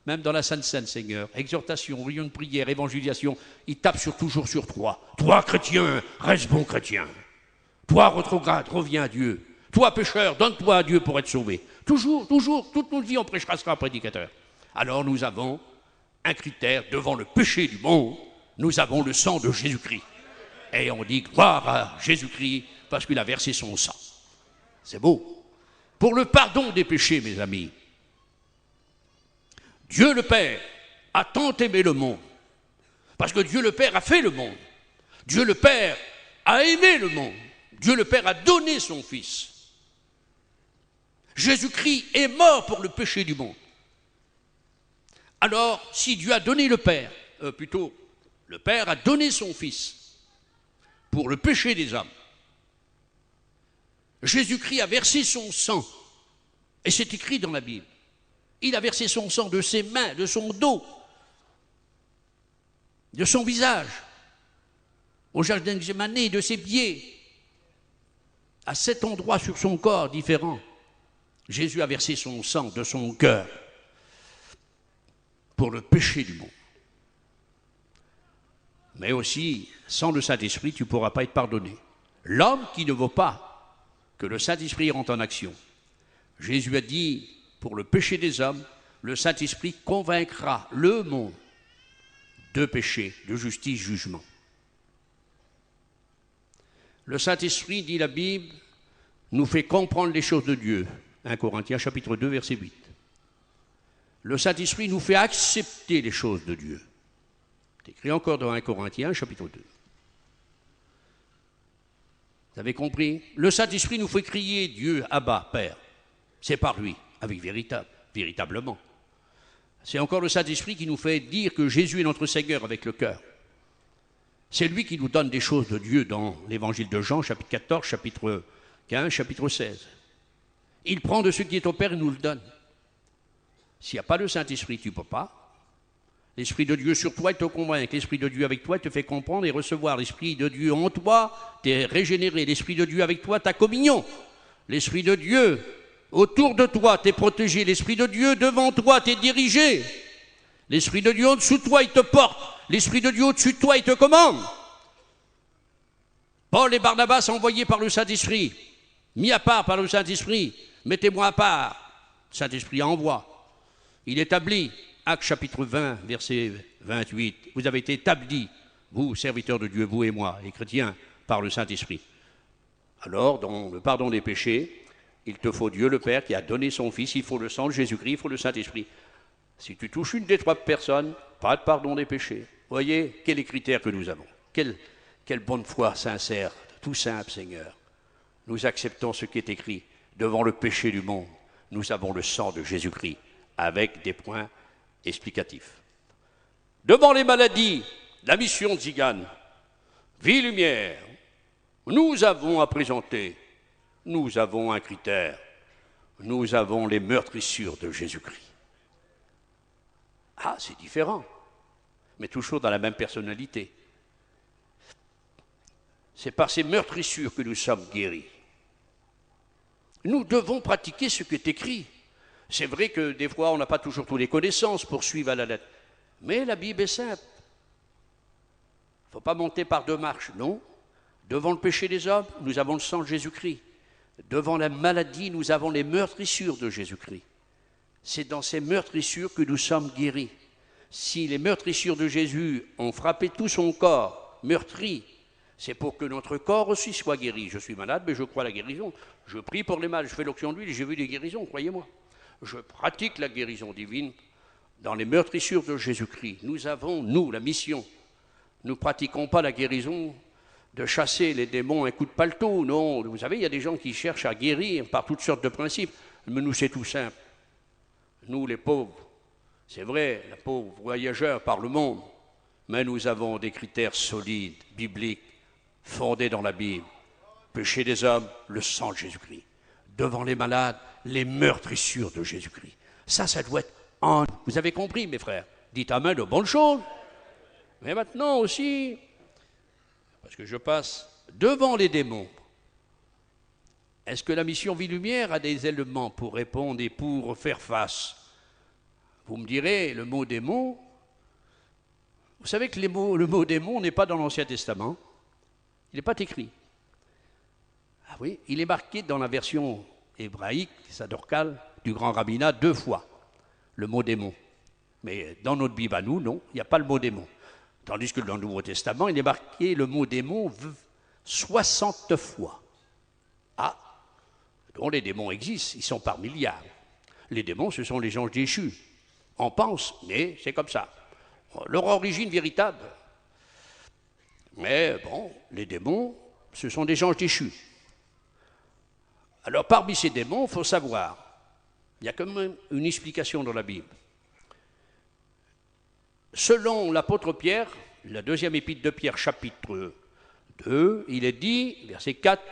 même dans la Sainte Seine, Seigneur, exhortation, réunion de prière, évangélisation, il tape toujours sur toi. Toi, chrétien, reste bon chrétien. Toi, rétrograde, reviens à Dieu. Toi, pécheur, donne-toi à Dieu pour être sauvé. Toujours, toute notre vie, on prêchera ce prédicateur. Alors nous avons un critère devant le péché du monde, nous avons le sang de Jésus-Christ. Et on dit gloire à Jésus-Christ parce qu'il a versé son sang. C'est beau. Pour le pardon des péchés, mes amis, Dieu le Père a tant aimé le monde, parce que Dieu le Père a fait le monde. Dieu le Père a aimé le monde. Dieu le Père a donné son Fils. Jésus-Christ est mort pour le péché du monde. Alors, si Dieu a donné le Père, le Père a donné son Fils pour le péché des hommes, Jésus-Christ a versé son sang, et c'est écrit dans la Bible. Il a versé son sang de ses mains, de son dos, de son visage, au jardin de Gethsémani, de ses pieds, à 7 endroits sur son corps différents. Jésus a versé son sang de son cœur pour le péché du monde. Mais aussi, sans le Saint-Esprit, tu ne pourras pas être pardonné. L'homme qui ne veut pas que le Saint-Esprit rentre en action. Jésus a dit, pour le péché des hommes, le Saint-Esprit convaincra le monde de péché, de justice, jugement. Le Saint-Esprit, dit la Bible, nous fait comprendre les choses de Dieu. 1 Corinthiens chapitre 2, verset 8. Le Saint-Esprit nous fait accepter les choses de Dieu. C'est écrit encore dans 1 Corinthiens chapitre 2. Vous avez compris? Le Saint-Esprit nous fait crier Dieu, Abba, Père. C'est par lui, avec véritablement. C'est encore le Saint-Esprit qui nous fait dire que Jésus est notre Seigneur avec le cœur. C'est lui qui nous donne des choses de Dieu dans l'évangile de Jean, chapitre 14, chapitre 15, chapitre 16. Il prend de ce qui est au Père et nous le donne. S'il n'y a pas le Saint-Esprit, tu ne peux pas. L'Esprit de Dieu sur toi, il te convainc. L'Esprit de Dieu avec toi, il te fait comprendre et recevoir. L'Esprit de Dieu en toi, tu es régénéré. L'Esprit de Dieu avec toi, ta communion. L'Esprit de Dieu autour de toi, tu es protégé. L'Esprit de Dieu devant toi, tu es dirigé. L'Esprit de Dieu en dessous de toi, il te porte. L'Esprit de Dieu au-dessus de toi, il te commande. Paul et Barnabas envoyés par le Saint-Esprit, mis à part par le Saint-Esprit, mettez-moi à part. Le Saint-Esprit envoie. Il établit, Actes chapitre 20, verset 28, vous avez été établis, vous, serviteurs de Dieu, vous et moi, les chrétiens, par le Saint-Esprit. Alors, dans le pardon des péchés, il te faut Dieu le Père qui a donné son Fils, il faut le sang de Jésus-Christ, il faut le Saint-Esprit. Si tu touches une des 3 personnes, pas de pardon des péchés. Voyez, quels les critères que nous avons. Quelle bonne foi sincère, tout simple, Seigneur. Nous acceptons ce qui est écrit. Devant le péché du monde, nous avons le sang de Jésus-Christ, avec des points explicatifs. Devant les maladies, la mission de Zigane, vie lumière, nous avons à présenter, nous avons un critère, nous avons les meurtrissures de Jésus-Christ. Ah, c'est différent, mais toujours dans la même personnalité. C'est par ces meurtrissures que nous sommes guéris. Nous devons pratiquer ce qui est écrit. C'est vrai que des fois, on n'a pas toujours toutes les connaissances pour suivre à la lettre. Mais la Bible est simple. Il ne faut pas monter par 2 marches, non. Devant le péché des hommes, nous avons le sang de Jésus-Christ. Devant la maladie, nous avons les meurtrissures de Jésus-Christ. C'est dans ces meurtrissures que nous sommes guéris. Si les meurtrissures de Jésus ont frappé tout son corps, meurtri, c'est pour que notre corps aussi soit guéri. Je suis malade, mais je crois à la guérison. Je prie pour les malades, je fais l'onction d'huile et j'ai vu des guérisons, croyez-moi. Je pratique la guérison divine dans les meurtrissures de Jésus-Christ. Nous avons, nous, la mission. Nous ne pratiquons pas la guérison de chasser les démons un coup de paletot. Non, vous savez, il y a des gens qui cherchent à guérir par toutes sortes de principes. Mais nous, c'est tout simple. Nous, les pauvres, c'est vrai, les pauvres voyageurs par le monde, mais nous avons des critères solides, bibliques, fondés dans la Bible. Péché des hommes, le sang de Jésus-Christ. Devant les malades, les meurtrissures de Jésus-Christ. Ça doit être en... Vous avez compris, mes frères? Dites amen de bonnes choses. Mais maintenant aussi, parce que je passe devant les démons, est-ce que la mission Vie-Lumière a des éléments pour répondre et pour faire face? Vous me direz, le mot démon, vous savez que le mot démon n'est pas dans l'Ancien Testament. Il n'est pas écrit. Ah oui, il est marqué dans la version hébraïque, sadorcale, du grand rabbinat 2 fois, le mot démon. Mais dans notre Bible à nous, non, il n'y a pas le mot démon. Tandis que dans le Nouveau Testament, il est marqué le mot démon 60 fois. Ah, donc les démons existent, ils sont par milliards. Les démons, ce sont les anges déchus. On pense, mais c'est comme ça. Leur origine véritable. Mais bon, les démons, ce sont des anges déchus. Alors parmi ces démons, il faut savoir, il y a quand même une explication dans la Bible. Selon l'apôtre Pierre, la deuxième épître de Pierre, chapitre 2, il est dit, verset 4,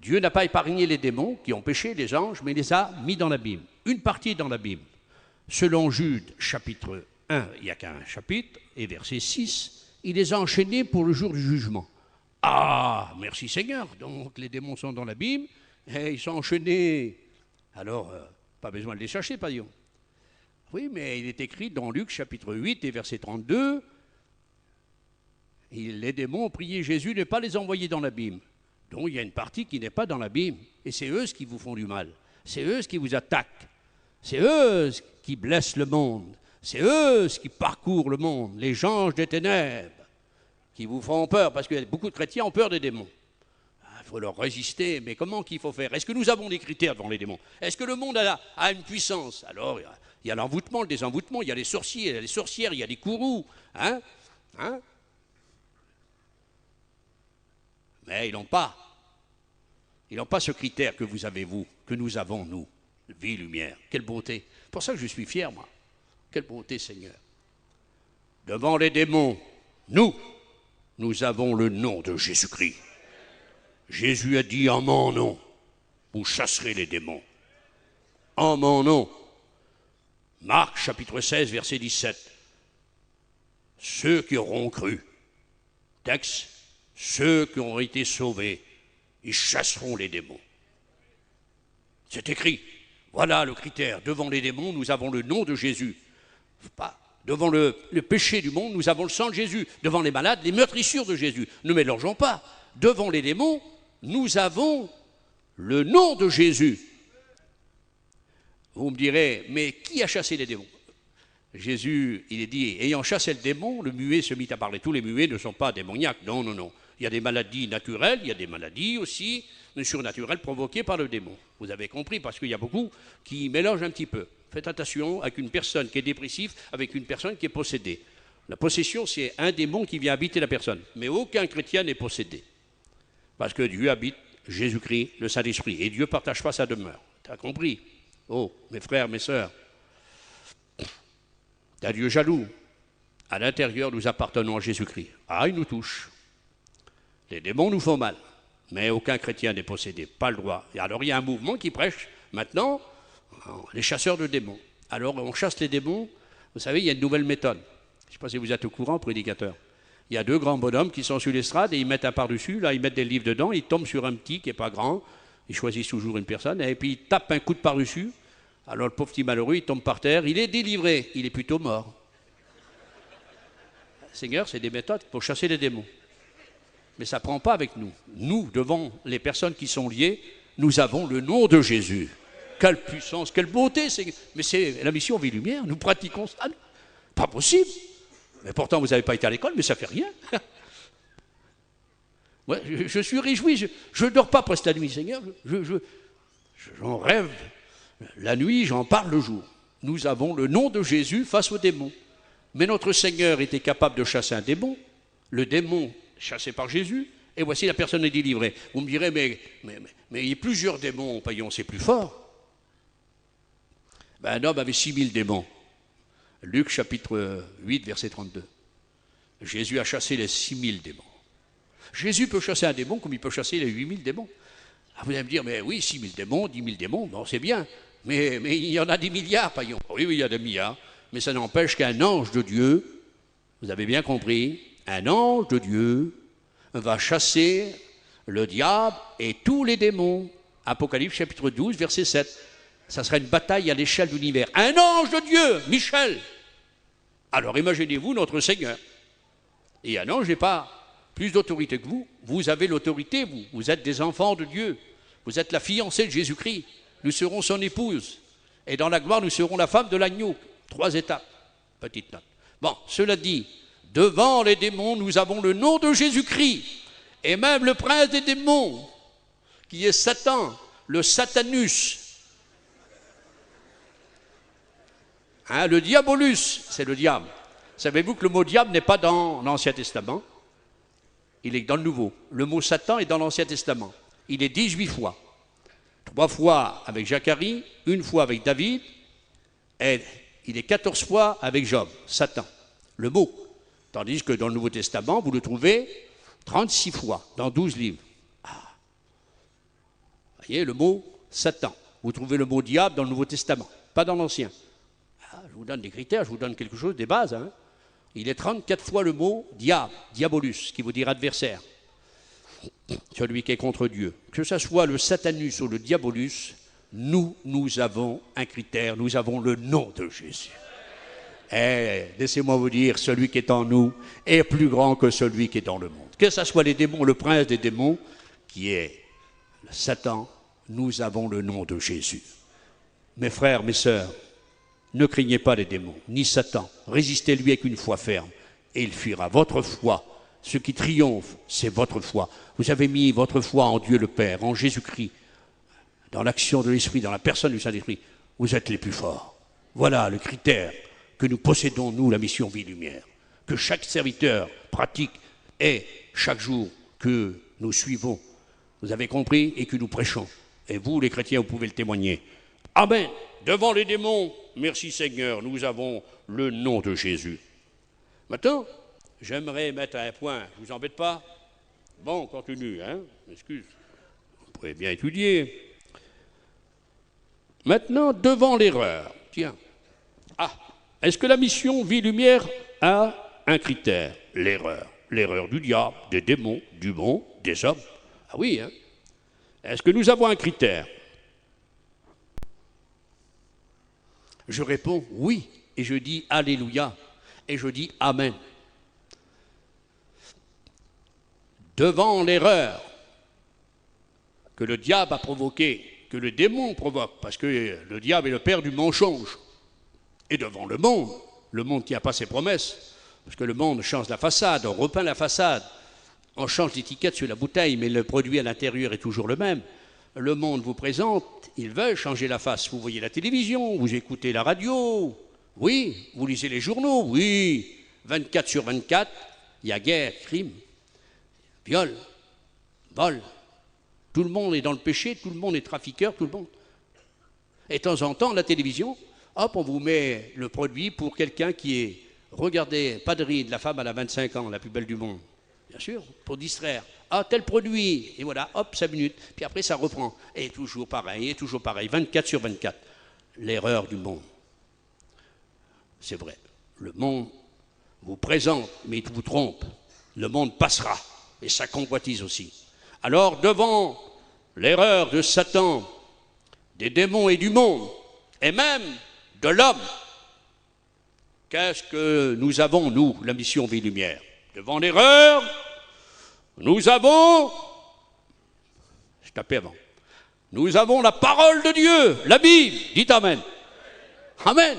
Dieu n'a pas épargné les démons qui ont péché, les anges, mais les a mis dans l'abîme. Une partie dans l'abîme. Selon Jude, chapitre 1, il n'y a qu'un chapitre, et verset 6, il les a enchaînés pour le jour du jugement. Ah, merci Seigneur, donc les démons sont dans l'abîme, et ils sont enchaînés. Alors, pas besoin de les chercher, pas Dieu. Oui, mais il est écrit dans Luc, chapitre 8, et verset 32, les démons ont prié Jésus de ne pas les envoyer dans l'abîme. Donc il y a une partie qui n'est pas dans l'abîme, et c'est eux qui vous font du mal. C'est eux qui vous attaquent. C'est eux qui blessent le monde. C'est eux qui parcourent le monde, les anges des ténèbres, qui vous font peur, parce que beaucoup de chrétiens ont peur des démons. Il faut leur résister, mais comment qu'il faut faire? Est-ce que nous avons des critères devant les démons? Est-ce que le monde a une puissance? Alors, il y a l'envoûtement, le désenvoûtement, il y a les sorciers, il y a les sorcières, il y a les courroux. Mais ils n'ont pas. Ils n'ont pas ce critère que vous avez, vous, que nous avons, nous. Vie, lumière. Quelle beauté. C'est pour ça que je suis fier, moi. Quelle beauté, Seigneur. Devant les démons, nous avons le nom de Jésus-Christ. Jésus a dit, en mon nom, vous chasserez les démons. En mon nom. Marc, chapitre 16, verset 17. Ceux qui auront cru. Texte. Ceux qui ont été sauvés, ils chasseront les démons. C'est écrit. Voilà le critère. Devant les démons, nous avons le nom de Jésus. Pas. Devant le péché du monde, nous avons le sang de Jésus. Devant les malades, les meurtrissures de Jésus. Ne mélangeons pas. Devant les démons, nous avons le nom de Jésus. Vous me direz, mais qui a chassé les démons? Jésus, il est dit, ayant chassé le démon, le muet se mit à parler. Tous les muets ne sont pas démoniaques. Non, non, non. Il y a des maladies naturelles, il y a des maladies aussi surnaturelles provoquées par le démon. Vous avez compris, parce qu'il y a beaucoup qui mélangent un petit peu. Faites attention avec une personne qui est dépressive, avec une personne qui est possédée. La possession, c'est un démon qui vient habiter la personne. Mais aucun chrétien n'est possédé. Parce que Dieu habite Jésus-Christ, le Saint-Esprit. Et Dieu ne partage pas sa demeure. Tu as compris? Oh, mes frères, mes sœurs. D'un Dieu jaloux. À l'intérieur, nous appartenons à Jésus-Christ. Ah, il nous touche. Les démons nous font mal, mais aucun chrétien n'est possédé, pas le droit. Et alors il y a un mouvement qui prêche maintenant les chasseurs de démons. Alors on chasse les démons, vous savez, il y a une nouvelle méthode. Je ne sais pas si vous êtes au courant, prédicateur. Il y a 2 grands bonhommes qui sont sur l'estrade et ils mettent un par-dessus, là ils mettent des livres dedans, ils tombent sur un petit qui n'est pas grand, ils choisissent toujours une personne, et puis ils tapent un coup de par-dessus. Alors le pauvre petit malheureux, il tombe par terre, il est délivré, il est plutôt mort. Seigneur, c'est des méthodes pour chasser les démons. mais ça ne prend pas avec nous. Nous, devant les personnes qui sont liées, nous avons le nom de Jésus. Quelle puissance, quelle beauté. Mais c'est la mission Vie Lumière, nous pratiquons ça. Pas possible. Mais pourtant, vous n'avez pas été à l'école, mais ça ne fait rien. Ouais, je suis réjoui, je ne dors pas presque la nuit, Seigneur. J'en rêve la nuit, j'en parle le jour. Nous avons le nom de Jésus face aux démons. Mais notre Seigneur était capable de chasser un démon, le démon chassé par Jésus, et voici la personne est délivrée. Vous me direz, mais il y a plusieurs démons, paillons, c'est plus fort. Ben, un homme avait 6000 démons. Luc chapitre 8, verset 32. Jésus a chassé les 6000 démons. Jésus peut chasser un démon comme il peut chasser les 8000 démons. Ah, vous allez me dire, mais oui, 6000 démons, 10 000 démons, bon, c'est bien. Mais il y en a des milliards, paillons. Oui, il y a des milliards. Mais ça n'empêche qu'un ange de Dieu, vous avez bien compris, un ange de Dieu va chasser le diable et tous les démons. Apocalypse chapitre 12, verset 7. Ça sera une bataille à l'échelle de l'univers. Un ange de Dieu, Michel. Alors imaginez-vous notre Seigneur. Et un ange n'est pas plus d'autorité que vous. Vous avez l'autorité, vous. Vous êtes des enfants de Dieu. Vous êtes la fiancée de Jésus-Christ. Nous serons son épouse. Et dans la gloire, nous serons la femme de l'agneau. 3 étapes. Petite note. Bon, cela dit, devant les démons, nous avons le nom de Jésus-Christ. Et même le prince des démons, qui est Satan, le Satanus. Hein, le diabolus, c'est le diable. Savez-vous que le mot diable n'est pas dans l'Ancien Testament? Il est dans le Nouveau. Le mot Satan est dans l'Ancien Testament. Il est 18 fois. 3 fois avec Zacharie, 1 fois avec David, et il est 14 fois avec Job, Satan, le mot. Tandis que dans le Nouveau Testament, vous le trouvez 36 fois, dans 12 livres. Ah. Vous voyez, le mot Satan. Vous trouvez le mot diable dans le Nouveau Testament, pas dans l'Ancien. Ah, je vous donne des critères, je vous donne quelque chose, des bases. Hein. Il est 34 fois le mot diable, diabolus, qui veut dire adversaire. Celui qui est contre Dieu. Que ce soit le satanus ou le diabolus, nous avons un critère, nous avons le nom de Jésus. Et laissez-moi vous dire, celui qui est en nous est plus grand que celui qui est dans le monde. Que ce soit les démons, le prince des démons, qui est Satan, nous avons le nom de Jésus. Mes frères, mes sœurs, ne craignez pas les démons, ni Satan. Résistez-lui avec une foi ferme, et il fuira. Votre foi, ce qui triomphe, c'est votre foi. Vous avez mis votre foi en Dieu le Père, en Jésus-Christ, dans l'action de l'Esprit, dans la personne du Saint-Esprit. Vous êtes les plus forts. Voilà le critère que nous possédons, nous, la mission Vie Lumière. Que chaque serviteur pratique et chaque jour que nous suivons. Vous avez compris? Et que nous prêchons. Et vous, les chrétiens, vous pouvez le témoigner. Amen. Devant les démons, merci Seigneur, nous avons le nom de Jésus. Maintenant, j'aimerais mettre un point. Je ne vous embête pas? Bon, on continue, hein? Excuse. Vous pouvez bien étudier. Maintenant, devant l'erreur. Tiens. Ah, est-ce que la mission Vie Lumière a un critère? L'erreur. L'erreur du diable, des démons, du monde, des hommes. Ah oui, hein? Est-ce que nous avons un critère? Je réponds oui, et je dis Alléluia, et je dis Amen. Devant l'erreur que le diable a provoquée, que le démon provoque, parce que le diable est le père du mensonge, et devant le monde qui n'a pas ses promesses, parce que le monde change la façade, on repeint la façade, on change l'étiquette sur la bouteille, mais le produit à l'intérieur est toujours le même. Le monde vous présente, ils veulent changer la face. Vous voyez la télévision, vous écoutez la radio, oui, vous lisez les journaux, oui, 24 sur 24, il y a guerre, crime, viol, vol. Tout le monde est dans le péché, tout le monde est trafiqueur, tout le monde. Et de temps en temps, la télévision, hop, on vous met le produit pour quelqu'un qui est, regardez, pas de ride, la femme elle a 25 ans, la plus belle du monde. Bien sûr, pour distraire. Ah, tel produit, et voilà, hop, 5 minutes, puis après ça reprend. Et toujours pareil, 24 sur 24. L'erreur du monde. C'est vrai, le monde vous présente, mais il vous trompe. Le monde passera, et ça convoitise aussi. Alors, devant l'erreur de Satan, des démons et du monde, et même de l'homme, qu'est-ce que nous avons, nous, la mission Vie Lumière? Devant l'erreur, Nous avons, je tapais avant, nous avons la parole de Dieu, la Bible, dites Amen. Amen.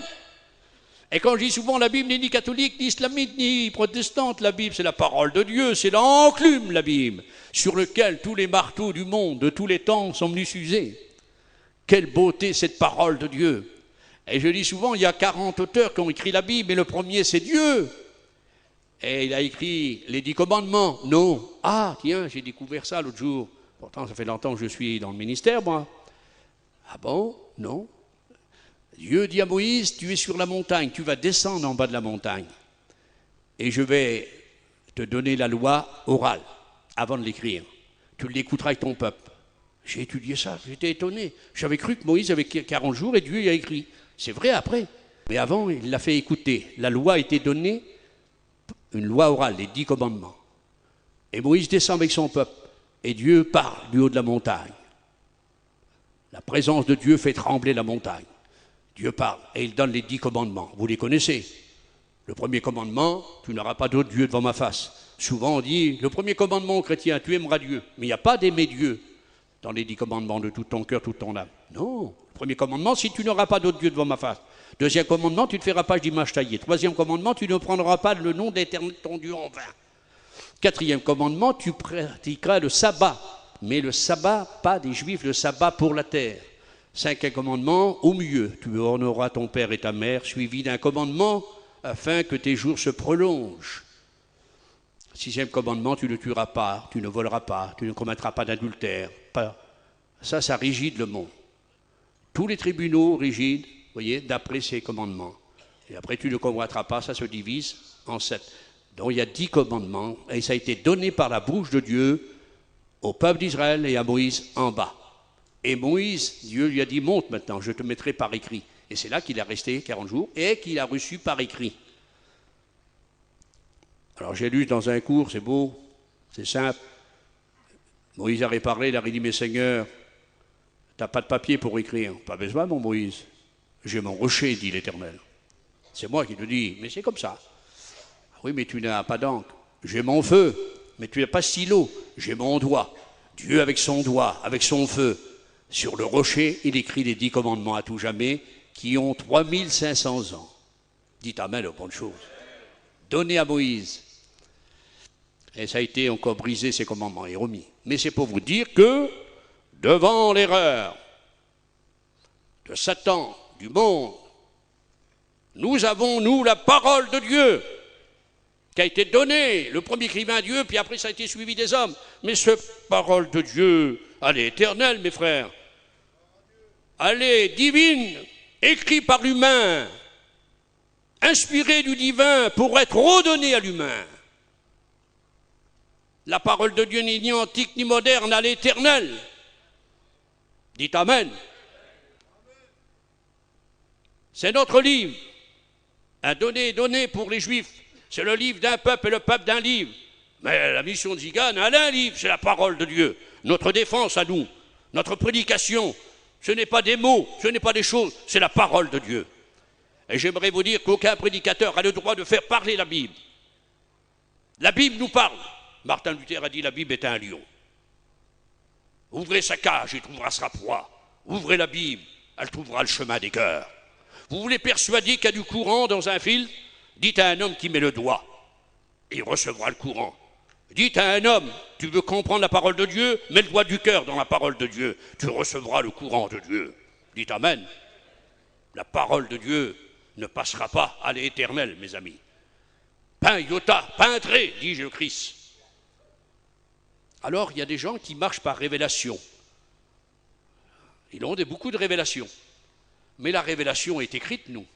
Et quand je dis souvent la Bible n'est ni catholique, ni islamite, ni protestante, la Bible c'est la parole de Dieu, c'est l'enclume la Bible, sur lequel tous les marteaux du monde, de tous les temps, sont venus s'user. Quelle beauté cette parole de Dieu. Et je dis souvent, il y a 40 auteurs qui ont écrit la Bible, et le premier c'est Dieu. Et il a écrit les 10 commandements. Non. Ah, tiens, j'ai découvert ça l'autre jour. Pourtant, ça fait longtemps que je suis dans le ministère, moi. Ah bon? Non. Dieu dit à Moïse, tu es sur la montagne, tu vas descendre en bas de la montagne. Et je vais te donner la loi orale, avant de l'écrire. Tu l'écouteras avec ton peuple. J'ai étudié ça, j'étais étonné. J'avais cru que Moïse avait 40 jours et Dieu y a écrit. C'est vrai après. Mais avant, il l'a fait écouter. La loi a été donnée, une loi orale, les 10 commandements. Et Moïse descend avec son peuple. Et Dieu parle du haut de la montagne. La présence de Dieu fait trembler la montagne. Dieu parle et il donne les 10 commandements. Vous les connaissez. Le premier commandement, tu n'auras pas d'autre Dieu devant ma face. Souvent on dit, le premier commandement aux chrétiens, tu aimeras Dieu. Mais il n'y a pas d'aimer Dieu dans les 10 commandements de tout ton cœur, toute ton âme. Non. Le premier commandement, si tu n'auras pas d'autre Dieu devant ma face. Deuxième commandement, tu ne feras pas d'image taillée. Troisième commandement, tu ne prendras pas le nom d'Éternel ton Dieu en vain. Quatrième commandement, tu pratiqueras le sabbat. Mais le sabbat, pas des Juifs, le sabbat pour la terre. Cinquième commandement, au milieu, tu honoreras ton père et ta mère, suivi d'un commandement, afin que tes jours se prolongent. Sixième commandement, tu ne tueras pas, tu ne voleras pas, tu ne commettras pas d'adultère. Ça rigide le monde. Tous les tribunaux rigident, vous voyez, d'après ces commandements. Et après, tu ne convoiteras pas, ça se divise en 7. Donc il y a 10 commandements, et ça a été donné par la bouche de Dieu au peuple d'Israël et à Moïse en bas. Et Moïse, Dieu lui a dit, monte maintenant, je te mettrai par écrit. Et c'est là qu'il est resté 40 jours et qu'il a reçu par écrit. Alors j'ai lu dans un cours, c'est beau, c'est simple. Moïse avait parlé, il avait dit, mais Seigneur, t'as pas de papier pour écrire. Pas besoin, mon Moïse. J'ai mon rocher, dit l'Éternel. C'est moi qui te dis, mais c'est comme ça. Oui, mais tu n'as pas d'encre. J'ai mon feu, mais tu n'as pas stylo. J'ai mon doigt. Dieu avec son doigt, avec son feu. Sur le rocher, il écrit les 10 commandements à tout jamais, qui ont 3500 ans. Dites Amen aux bonnes choses. Donné à Moïse. Et ça a été encore brisé, ces commandements, et remis. Mais c'est pour vous dire que, devant l'erreur de Satan, du monde, nous avons, nous, la parole de Dieu, qui a été donnée, le premier écrivain à Dieu, puis après ça a été suivi des hommes. Mais cette parole de Dieu, elle est éternelle, mes frères. Elle est divine, écrite par l'humain, inspirée du divin pour être redonnée à l'humain. La parole de Dieu n'est ni antique ni moderne, elle est éternelle. Dites Amen. C'est notre livre, un donné pour les Juifs. C'est le livre d'un peuple et le peuple d'un livre. Mais la mission de Zigan, elle a un livre, c'est la parole de Dieu. Notre défense à nous, notre prédication, ce n'est pas des mots, ce n'est pas des choses, c'est la parole de Dieu. Et j'aimerais vous dire qu'aucun prédicateur a le droit de faire parler la Bible. La Bible nous parle. Martin Luther a dit la Bible est un lion. Ouvrez sa cage, il trouvera sa proie. Ouvrez la Bible, elle trouvera le chemin des cœurs. Vous voulez persuader qu'il y a du courant dans un fil? Dites à un homme qui met le doigt, et il recevra le courant. Dites à un homme, tu veux comprendre la parole de Dieu, mets le doigt du cœur dans la parole de Dieu, tu recevras le courant de Dieu. Dites Amen. La parole de Dieu ne passera pas, elle est éternelle, mes amis. Pain iota, pain trait, dit le Christ. Alors, il y a des gens qui marchent par révélation. Ils ont beaucoup de révélations. Mais la révélation est écrite, nous.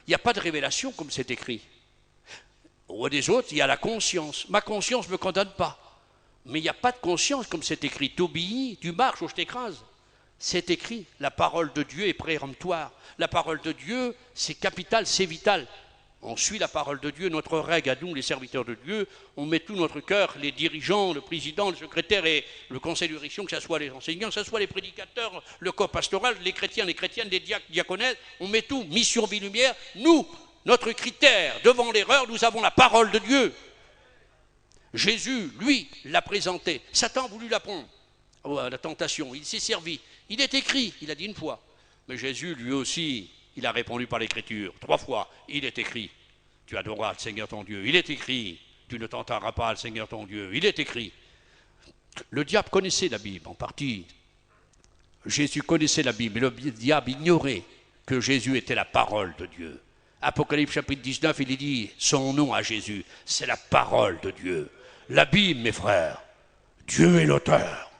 Il n'y a pas de révélation comme c'est écrit. Au des autres, il y a la conscience. Ma conscience ne me condamne pas. Mais il n'y a pas de conscience comme c'est écrit. T'obéis, tu marches ou je t'écrase. C'est écrit. La parole de Dieu est péremptoire. La parole de Dieu, c'est capital, c'est vital. On suit la parole de Dieu, notre règle à nous, les serviteurs de Dieu. On met tout notre cœur, les dirigeants, le président, le secrétaire et le conseil de direction, que ce soit les enseignants, que ce soit les prédicateurs, le corps pastoral, les chrétiens, les chrétiennes, les diacres, diaconesses. On met tout. Mission Vie Lumière. Nous, notre critère devant l'erreur, nous avons la parole de Dieu. Jésus, lui, l'a présenté. Satan a voulu la prendre. Oh, la tentation, il s'est servi. Il est écrit, il a dit une fois. Mais Jésus, lui aussi, il a répondu par l'Écriture. 3 fois, il est écrit. Tu adoreras le Seigneur ton Dieu. Il est écrit. Tu ne tenteras pas le Seigneur ton Dieu. Il est écrit. Le diable connaissait la Bible, en partie. Jésus connaissait la Bible, mais le diable ignorait que Jésus était la parole de Dieu. Apocalypse chapitre 19, il dit son nom à Jésus, c'est la parole de Dieu. La Bible, mes frères, Dieu est l'auteur.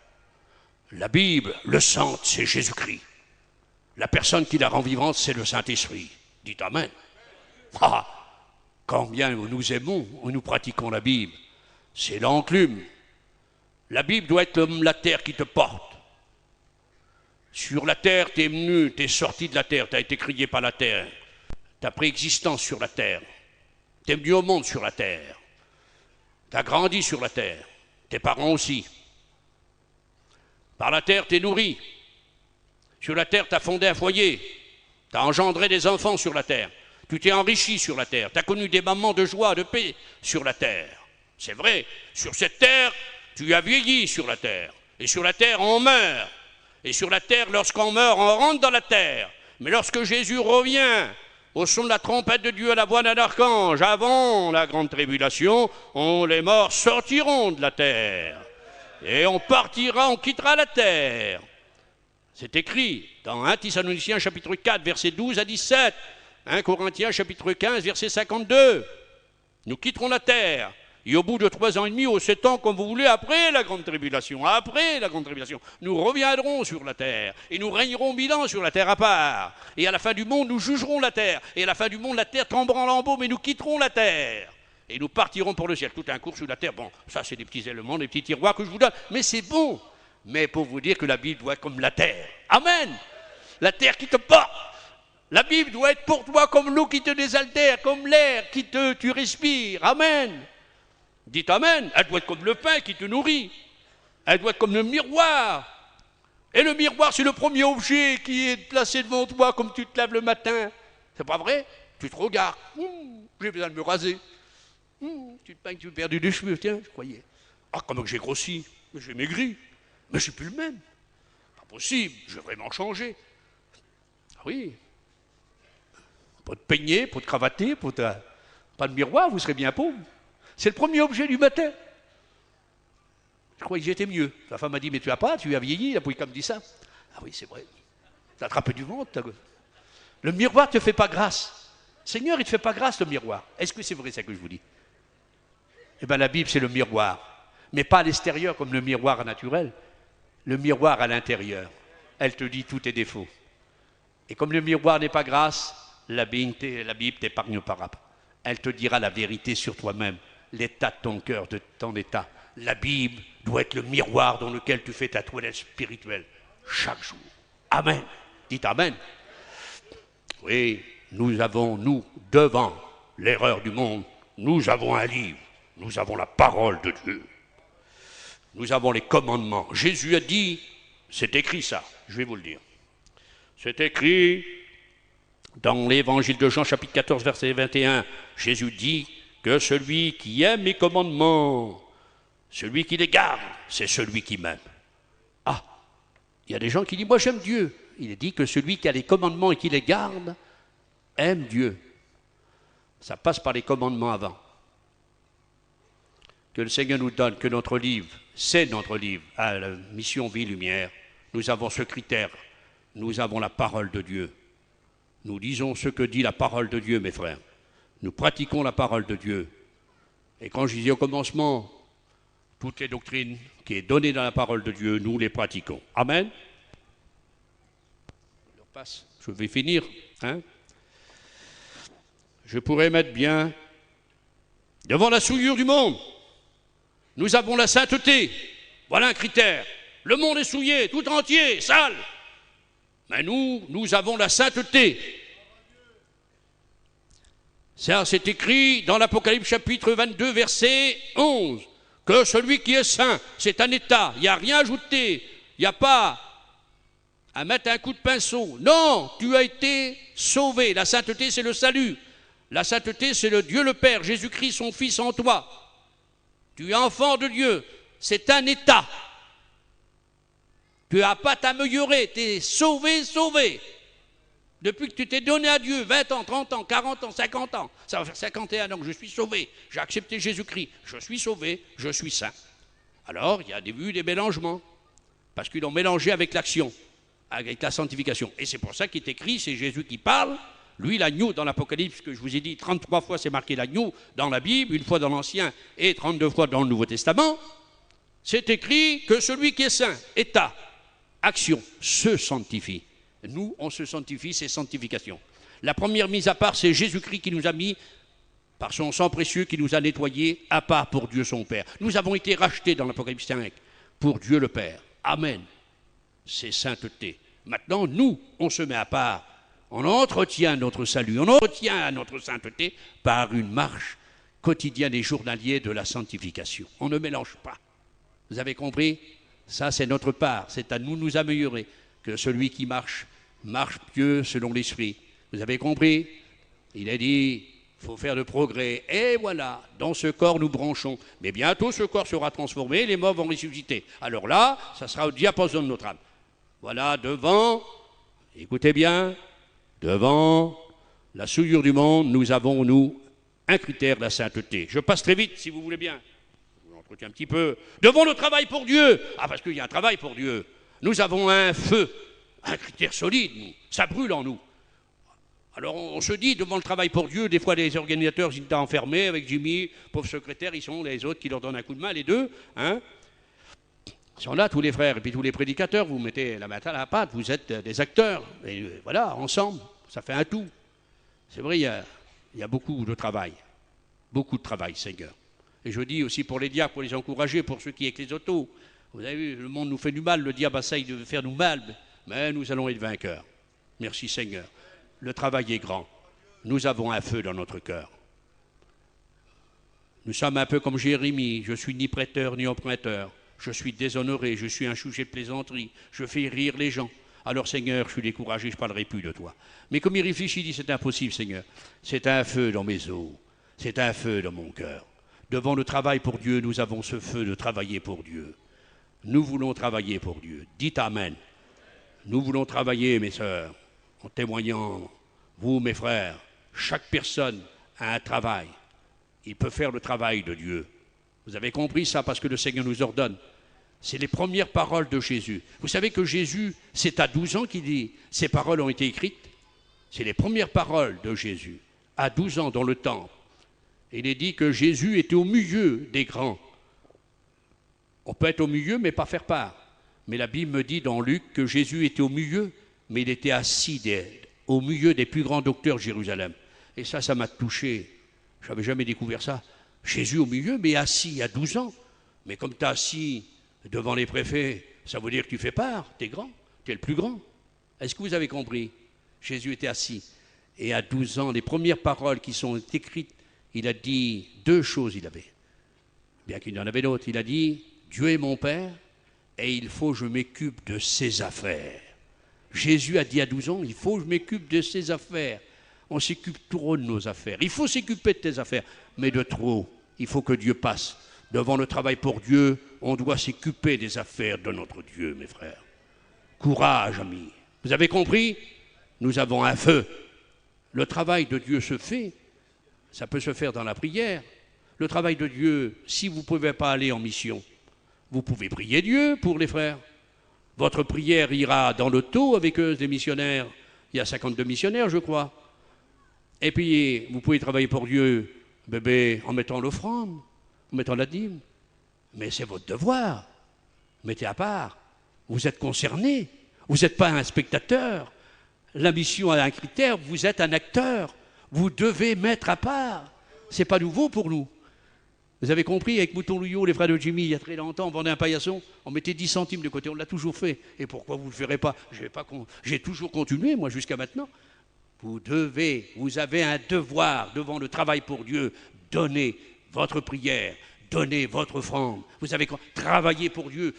La Bible, le sang, c'est Jésus-Christ. La personne qui la rend vivante, c'est le Saint-Esprit. Dites Amen. Ah, quand bien nous aimons ou nous pratiquons la Bible, c'est l'enclume. La Bible doit être comme la terre qui te porte. Sur la terre, tu es venu, tu es sorti de la terre, tu as été crié par la terre. Tu as pris existence sur la terre. Tu es venu au monde sur la terre. Tu as grandi sur la terre. Tes parents aussi. Par la terre, tu es nourri. Sur la terre, tu as fondé un foyer. Tu as engendré des enfants sur la terre. Tu t'es enrichi sur la terre. Tu as connu des moments de joie, de paix sur la terre. C'est vrai, sur cette terre, tu as vieilli sur la terre. Et sur la terre, on meurt. Et sur la terre, lorsqu'on meurt, on rentre dans la terre. Mais lorsque Jésus revient, au son de la trompette de Dieu à la voix d'un archange, avant la grande tribulation, les morts sortiront de la terre. Et on partira, on quittera la terre. C'est écrit dans 1 Thessaloniciens chapitre 4, versets 12 à 17, 1 Corinthiens chapitre 15, verset 52. Nous quitterons la terre. Et au bout de 3 ans et demi, ou 7 ans, comme vous voulez, après la grande tribulation, nous reviendrons sur la terre. Et nous régnerons 1000 ans sur la terre à part. Et à la fin du monde, nous jugerons la terre. Et à la fin du monde, la terre tombera en lambeaux, mais nous quitterons la terre. Et nous partirons pour le ciel. Tout un cours sur la terre. Bon, ça c'est des petits éléments, des petits tiroirs que je vous donne. Mais c'est bon. Mais pour vous dire que la Bible doit être comme la terre. Amen. La terre qui te porte. La Bible doit être pour toi comme l'eau qui te désaltère, comme l'air qui tu respires. Amen. Dites Amen. Elle doit être comme le pain qui te nourrit. Elle doit être comme le miroir. Et le miroir, c'est le premier objet qui est placé devant toi comme tu te laves le matin. C'est pas vrai? Tu te regardes. J'ai besoin de me raser. Tu te peins que tu as perdu des cheveux. Tiens, je croyais. Ah, comment j'ai grossi. J'ai maigri. Mais je ne suis plus le même. Pas possible. Je vais vraiment changer. Ah oui. Pas de peigner, pas de cravater, pas de miroir, vous serez bien pauvre. C'est le premier objet du matin. Je croyais que j'étais mieux. La femme m'a dit, mais tu as vieilli, la pouille me dit ça. Ah oui, c'est vrai. Tu as attrapé du ventre. Le miroir ne te fait pas grâce. Seigneur, il ne te fait pas grâce, le miroir. Est-ce que c'est vrai ça que je vous dis? Eh bien, la Bible, c'est le miroir. Mais pas à l'extérieur comme le miroir naturel. Le miroir à l'intérieur. Elle te dit tous tes défauts. Et comme le miroir n'est pas grâce, la Bible t'épargnera pas. Elle te dira la vérité sur toi-même. L'état de ton cœur, de ton état. La Bible doit être le miroir dans lequel tu fais ta toilette spirituelle chaque jour. Amen. Dites Amen. Oui, nous avons, devant l'erreur du monde, nous avons un livre. Nous avons la parole de Dieu. Nous avons les commandements. Jésus a dit, c'est écrit ça, je vais vous le dire. C'est écrit dans l'évangile de Jean, chapitre 14, verset 21. Jésus dit que celui qui aime mes commandements, celui qui les garde, c'est celui qui m'aime. Ah, il y a des gens qui disent, moi j'aime Dieu. Il est dit que celui qui a les commandements et qui les garde, aime Dieu. Ça passe par les commandements avant. Que le Seigneur nous donne, que notre livre, c'est notre livre, à la mission Vie Lumière. Nous avons ce critère, nous avons la parole de Dieu. Nous disons ce que dit la parole de Dieu, mes frères. Nous pratiquons la parole de Dieu. Et quand je disais au commencement, toutes les doctrines qui est donnée dans la parole de Dieu, nous les pratiquons. Amen. Je vais finir. Je pourrais mettre bien devant la souillure du monde. Nous avons la sainteté. Voilà un critère. Le monde est souillé, tout entier, sale. Mais nous avons la sainteté. Ça, c'est écrit dans l'Apocalypse chapitre 22, verset 11. Que celui qui est saint, c'est un état. Il n'y a rien à ajouter. Il n'y a pas à mettre un coup de pinceau. Non, tu as été sauvé. La sainteté, c'est le salut. La sainteté, c'est le Dieu le Père, Jésus-Christ, son Fils en toi. Tu es enfant de Dieu. C'est un état. Tu n'as pas à t'améliorer. Tu es sauvé, sauvé. Depuis que tu t'es donné à Dieu, 20 ans, 30 ans, 40 ans, 50 ans, ça va faire 51 ans que je suis sauvé. J'ai accepté Jésus-Christ. Je suis sauvé, je suis saint. Alors, il y a des mélangements. Parce qu'ils l'ont mélangé avec l'action, avec la sanctification. Et c'est pour ça qu'il est écrit, c'est Jésus qui parle. Lui, l'agneau dans l'Apocalypse, que je vous ai dit, 33 fois c'est marqué l'agneau dans la Bible, une fois dans l'Ancien et 32 fois dans le Nouveau Testament. C'est écrit que celui qui est saint, état, action, se sanctifie. Nous, on se sanctifie, c'est sanctification. La première mise à part, c'est Jésus-Christ qui nous a mis, par son sang précieux, qui nous a nettoyés, à part pour Dieu son Père. Nous avons été rachetés dans l'Apocalypse 5 pour Dieu le Père. Amen. C'est sainteté. Maintenant, nous, on se met à part. On entretient notre salut, on entretient notre sainteté par une marche quotidienne et journalière de la sanctification. On ne mélange pas. Vous avez compris? Ça, c'est notre part. C'est à nous de nous améliorer. Que celui qui marche, marche pieux selon l'esprit. Vous avez compris? Il a dit, il faut faire de progrès. Et voilà, dans ce corps, nous branchons. Mais bientôt, ce corps sera transformé, les morts vont ressusciter. Alors là, ça sera au diapason de notre âme. Voilà, devant, écoutez bien, devant la souillure du monde, nous avons, nous, un critère de la sainteté. Je passe très vite, si vous voulez bien. Je vous entretiens un petit peu. Devant le travail pour Dieu. Ah, parce qu'il y a un travail pour Dieu. Nous avons un feu, un critère solide, nous. Ça brûle en nous. Alors on se dit, devant le travail pour Dieu, des fois les organisateurs, ils étaient enfermés avec Jimmy, pauvre secrétaire, ils sont les autres qui leur donnent un coup de main, les deux. Hein. Ils sont là, tous les frères, et puis tous les prédicateurs, vous mettez la main à la pâte, vous êtes des acteurs. Et voilà, ensemble, ça fait un tout. C'est vrai, il y a beaucoup de travail. Beaucoup de travail, Seigneur. Et je dis aussi pour les diacres, pour les encourager, pour ceux qui avec les autos. Vous avez vu, le monde nous fait du mal, le diable essaye de faire nous mal, mais nous allons être vainqueurs. Merci Seigneur. Le travail est grand. Nous avons un feu dans notre cœur. Nous sommes un peu comme Jérémie. Je suis ni prêteur ni emprunteur. Je suis déshonoré, je suis un sujet de plaisanterie. Je fais rire les gens. Alors Seigneur, je suis découragé, je ne parlerai plus de toi. Mais comme il réfléchit, il dit, c'est impossible Seigneur. C'est un feu dans mes os. C'est un feu dans mon cœur. Devant le travail pour Dieu, nous avons ce feu de travailler pour Dieu. Nous voulons travailler pour Dieu. Dites Amen. Nous voulons travailler, mes sœurs, en témoignant, vous, mes frères, chaque personne a un travail. Il peut faire le travail de Dieu. Vous avez compris ça parce que le Seigneur nous ordonne. C'est les premières paroles de Jésus. Vous savez que Jésus, c'est à 12 ans qu'il dit, ces paroles ont été écrites. C'est les premières paroles de Jésus, à 12 ans dans le temple. Il est dit que Jésus était au milieu des grands. On peut être au milieu, mais pas faire part. Mais la Bible me dit dans Luc que Jésus était au milieu, mais il était assis au milieu des plus grands docteurs de Jérusalem. Et ça m'a touché. Je n'avais jamais découvert ça. Jésus au milieu, mais assis à 12 ans. Mais comme tu es assis devant les préfets, ça veut dire que tu fais part, tu es grand, tu es le plus grand. Est-ce que vous avez compris? Jésus était assis. Et à 12 ans, les premières paroles qui sont écrites, il a dit deux choses, il avait. Bien qu'il y en avait d'autres. Il a dit, Dieu est mon Père, et il faut que je m'occupe de ses affaires. Jésus a dit à 12 ans, il faut que je m'occupe de ses affaires. On s'occupe trop de nos affaires. Il faut s'occuper de tes affaires, mais de trop. Il faut que Dieu passe. Devant le travail pour Dieu, on doit s'occuper des affaires de notre Dieu, mes frères. Courage, amis. Vous avez compris? Nous avons un feu. Le travail de Dieu se fait. Ça peut se faire dans la prière. Le travail de Dieu, si vous ne pouvez pas aller en mission, vous pouvez prier Dieu pour les frères. Votre prière ira dans le taux avec eux, des missionnaires. Il y a 52 missionnaires, je crois. Et puis, vous pouvez travailler pour Dieu, bébé, en mettant l'offrande, en mettant la dîme. Mais c'est votre devoir. Mettez à part. Vous êtes concerné. Vous n'êtes pas un spectateur. La mission a un critère, vous êtes un acteur. Vous devez mettre à part. Ce n'est pas nouveau pour nous. Vous avez compris, avec Mouton Louillot, les frères de Jimmy, il y a très longtemps, on vendait un paillasson, on mettait 10 centimes de côté, on l'a toujours fait. Et pourquoi vous ne le ferez pas? J'ai toujours continué, moi, jusqu'à maintenant. Vous avez un devoir devant le travail pour Dieu, donnez votre prière, donnez votre offrande. Vous avez travaillé pour Dieu.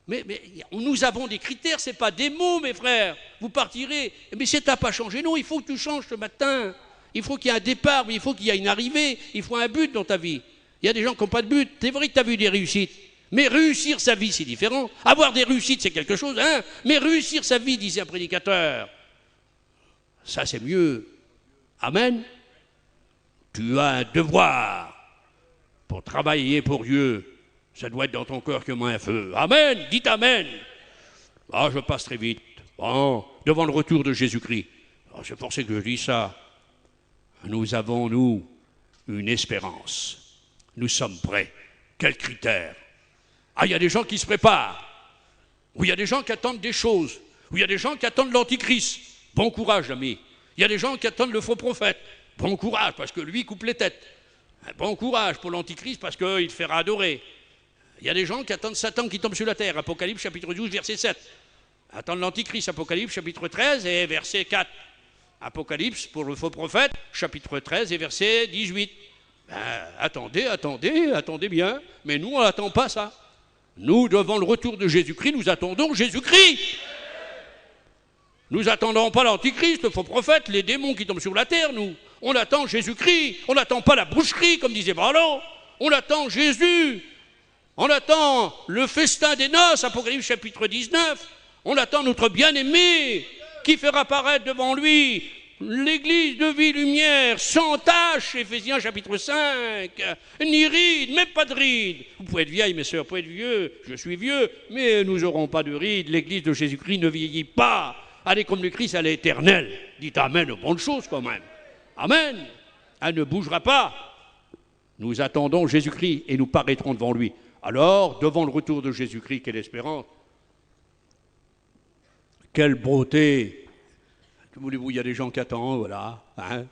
Mais nous avons des critères, ce n'est pas des mots, mes frères. Vous partirez, mais si tu n'as pas changé, non, il faut que tu changes ce matin. Il faut qu'il y ait un départ, mais il faut qu'il y ait une arrivée, il faut un but dans ta vie. Il Il y a des gens qui n'ont pas de but. C'est vrai que tu as vu des réussites. Mais réussir sa vie, c'est différent. Avoir des réussites, c'est quelque chose, hein. Mais réussir sa vie, disait un prédicateur, ça c'est mieux. Amen. Tu as un devoir pour travailler pour Dieu. Ça doit être dans ton cœur comme un feu. Amen. Dites Amen. Ah, je passe très vite. Bon, devant le retour de Jésus-Christ. Ah, c'est pour ça que je dis ça. Nous avons, nous, une espérance. Nous sommes prêts. Quels critères? Ah, il y a des gens qui se préparent. Ou il y a des gens qui attendent des choses. Ou il y a des gens qui attendent l'antichrist. Bon courage, ami. Il y a des gens qui attendent le faux prophète. Bon courage, parce que lui coupe les têtes. Bon courage pour l'antichrist, parce qu'il te fera adorer. Il y a des gens qui attendent Satan qui tombe sur la terre. Apocalypse chapitre 12, verset 7. Attendent l'antichrist, Apocalypse chapitre 13 et verset 4. Apocalypse pour le faux prophète, chapitre 13 et verset 18. Attendez bien. Mais nous, on n'attend pas ça. Nous, devant le retour de Jésus-Christ, nous attendons Jésus-Christ. Nous n'attendons pas l'antichrist, le faux prophète, les démons qui tombent sur la terre, nous. On attend Jésus-Christ. On n'attend pas la boucherie, comme disait Barlow. On attend Jésus. On attend le festin des noces, Apocalypse chapitre 19. On attend notre bien-aimé qui fera apparaître devant lui l'église de vie lumière, sans tache, Éphésiens chapitre 5, ni ride, même pas de ride. Vous pouvez être vieille, mes sœurs, vous pouvez être vieux, je suis vieux, mais nous n'aurons pas de ride. L'église de Jésus-Christ ne vieillit pas. Allez comme le Christ à l'éternel. Dites Amen aux bonnes choses quand même. Amen. Elle ne bougera pas. Nous attendons Jésus-Christ et nous paraîtrons devant lui. Alors, devant le retour de Jésus-Christ, quelle espérance. Quelle beauté. Que voulez-vous, il y a des gens qui attendent, voilà. Hein,